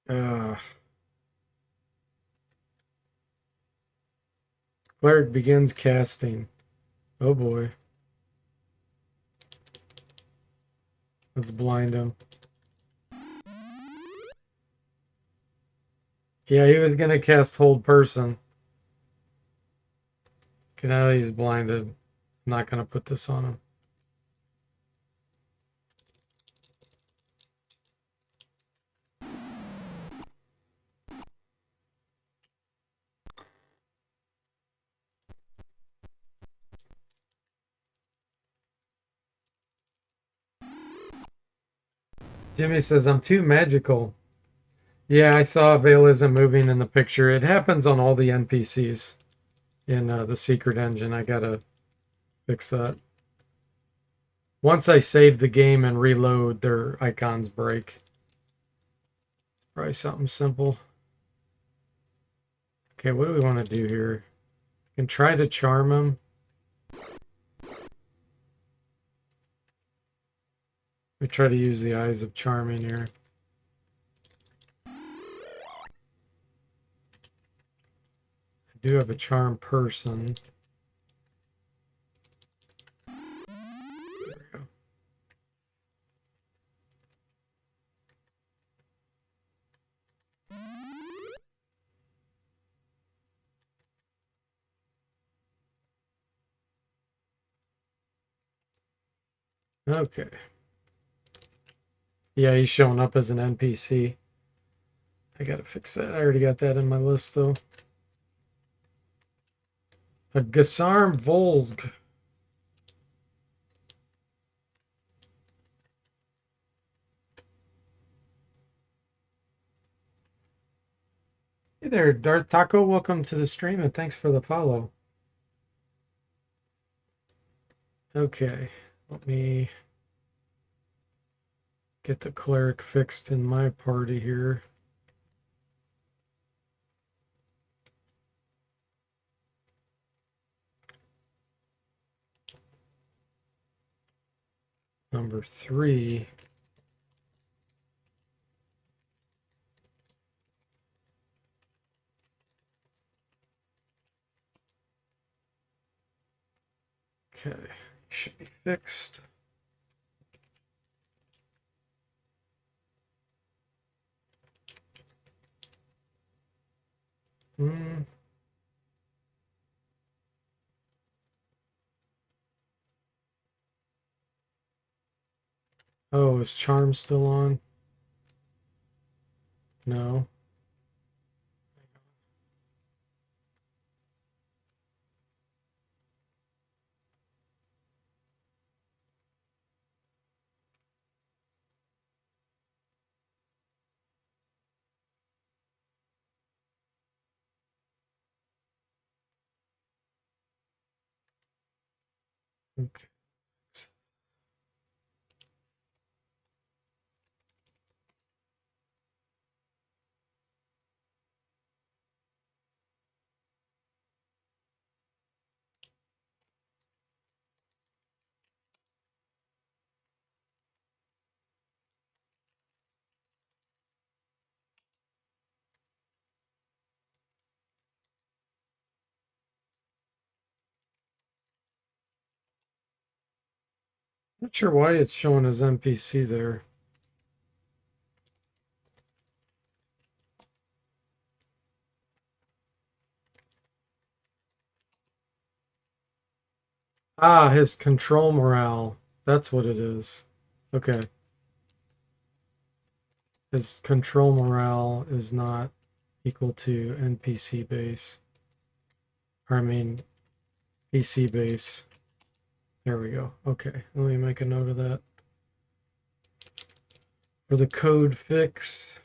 A: uh, Cleric begins casting. Oh boy. Let's blind him. Yeah, he was gonna cast Hold Person. Okay, now he's blinded. I'm not gonna put this on him. Jimmy says, I'm too magical. Yeah, I saw Veil isn't moving in the picture. It happens on all the NPCs in the secret engine. I gotta fix that. Once I save the game and reload, their icons break. Probably something simple. Okay, what do we want to do here? We can try to charm him. We try to use the Eyes of Charming here. I do have a charm person. There we go. Okay. Yeah, he's showing up as an NPC. I gotta fix that. I already got that in my list though. A Gasarm Volg. Hey there, Darth Taco. Welcome to the stream and thanks for the follow. Okay, let me get the cleric fixed in my party here. Number 3. Okay, should be fixed. Hmm. Oh, is charm still on? No. Okay. Not sure why it's showing as NPC there. Ah, his control morale. That's what it is. Okay. His control morale is not equal to NPC base. Or I mean, PC base. There we go. Okay, let me make a note of that. For the code fix,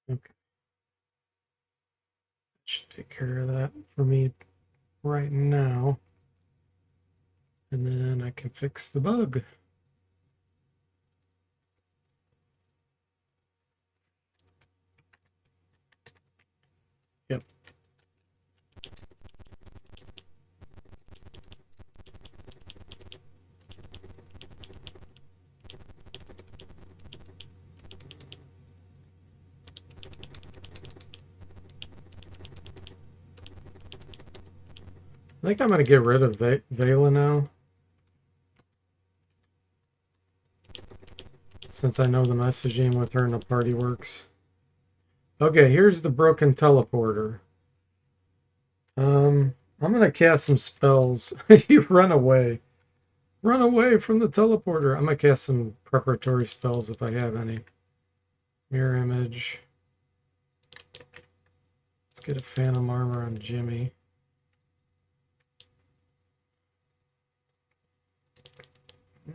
A: okay, should take care of that for me right now. And then I can fix the bug. Yep. I think I'm going to get rid of Vela now, since I know the messaging with her in the party works. Okay, here's the broken teleporter. I'm going to cast some spells. You run away. Run away from the teleporter. I'm going to cast some preparatory spells if I have any. Mirror image. Let's get a phantom armor on Jimmy. Oh,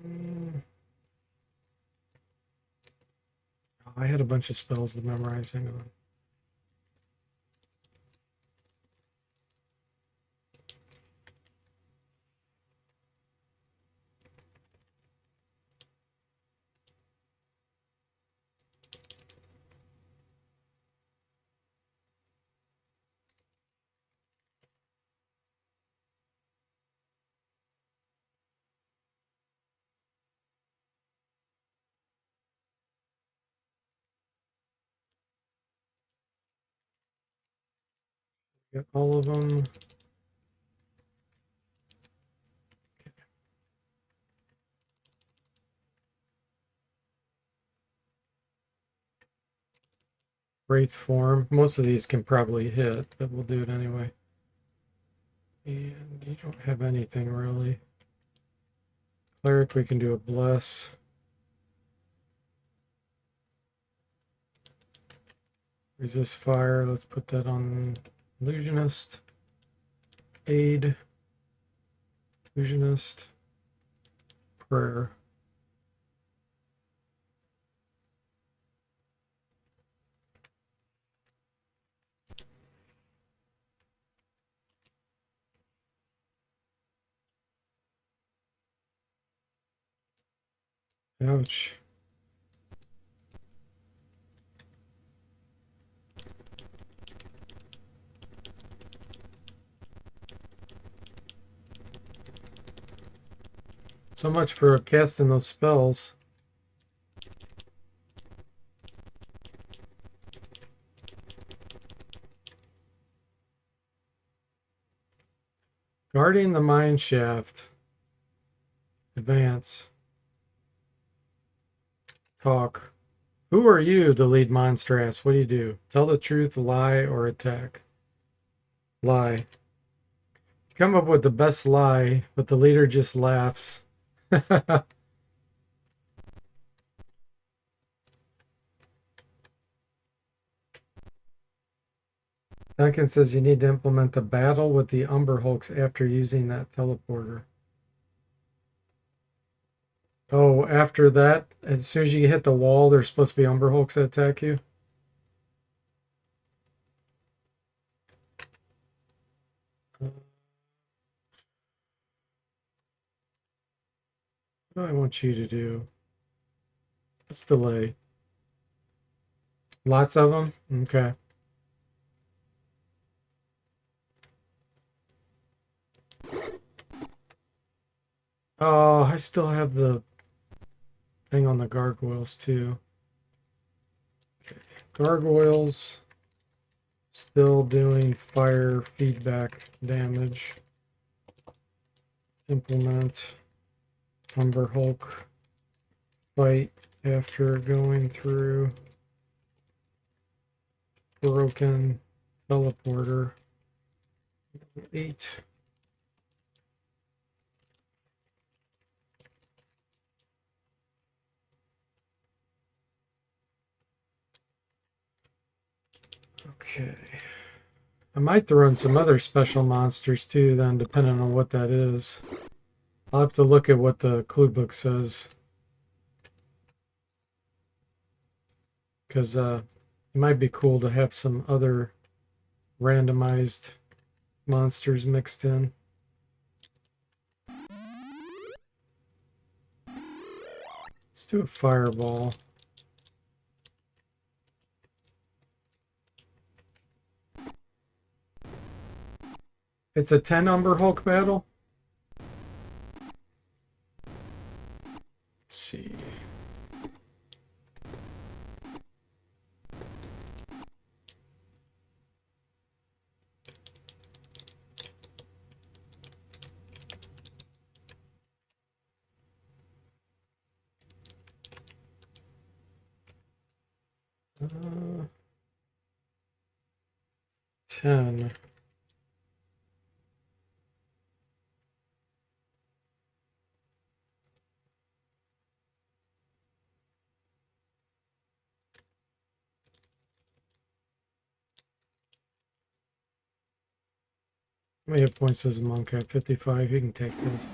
A: I had a bunch of spells to memorize. Hang on. Got all of them. Wraith form. Most of these can probably hit, but we'll do it anyway. And you don't have anything really. Cleric, we can do a bless. Resist fire. Let's put that on illusionist. Aid. Illusionist. Prayer. Ouch. So much for casting those spells. Guarding the mine shaft. Advance. Talk. Who are you? The lead monster asks. What do you do? Tell the truth, lie, or attack? Lie. Come up with the best lie, but the leader just laughs. Duncan says you need to implement the battle with the Umber Hulks after using that teleporter. Oh, after that, as soon as you hit the wall, there's supposed to be Umber Hulks that attack you? What do I want you to do? Let's delay. Lots of them? Okay. Oh, I still have the thing on the gargoyles too. Okay. Gargoyles still doing fire feedback damage. Implement Umber Hulk fight after going through broken teleporter. 8. Okay. I might throw in some other special monsters too, then, depending on what that is. I'll have to look at what the clue book says. Because it might be cool to have some other randomized monsters mixed in. Let's do a fireball. It's a 10 Umber Hulk battle. Let's see. Uh, 10. How many hit points does a monk have? 55. You can take this.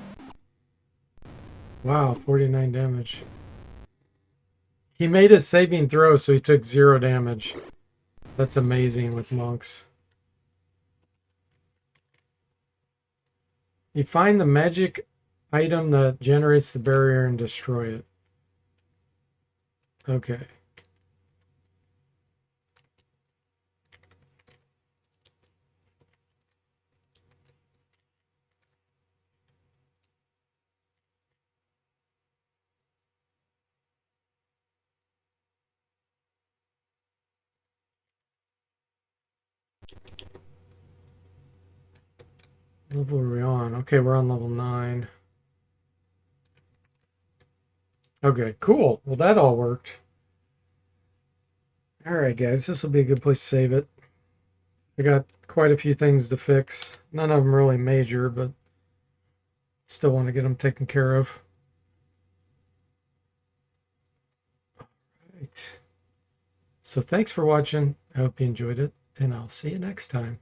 A: Wow, 49 damage. He made a saving throw, so he took 0 damage. That's amazing with monks. You find the magic item that generates the barrier and destroy it. Okay. Level are we on? Okay, we're on level 9. Okay, cool. Well, that all worked. All right, guys, this will be a good place to save it. I got quite a few things to fix. None of them really major, but still want to get them taken care of. Right. So thanks for watching. I hope you enjoyed it, and I'll see you next time.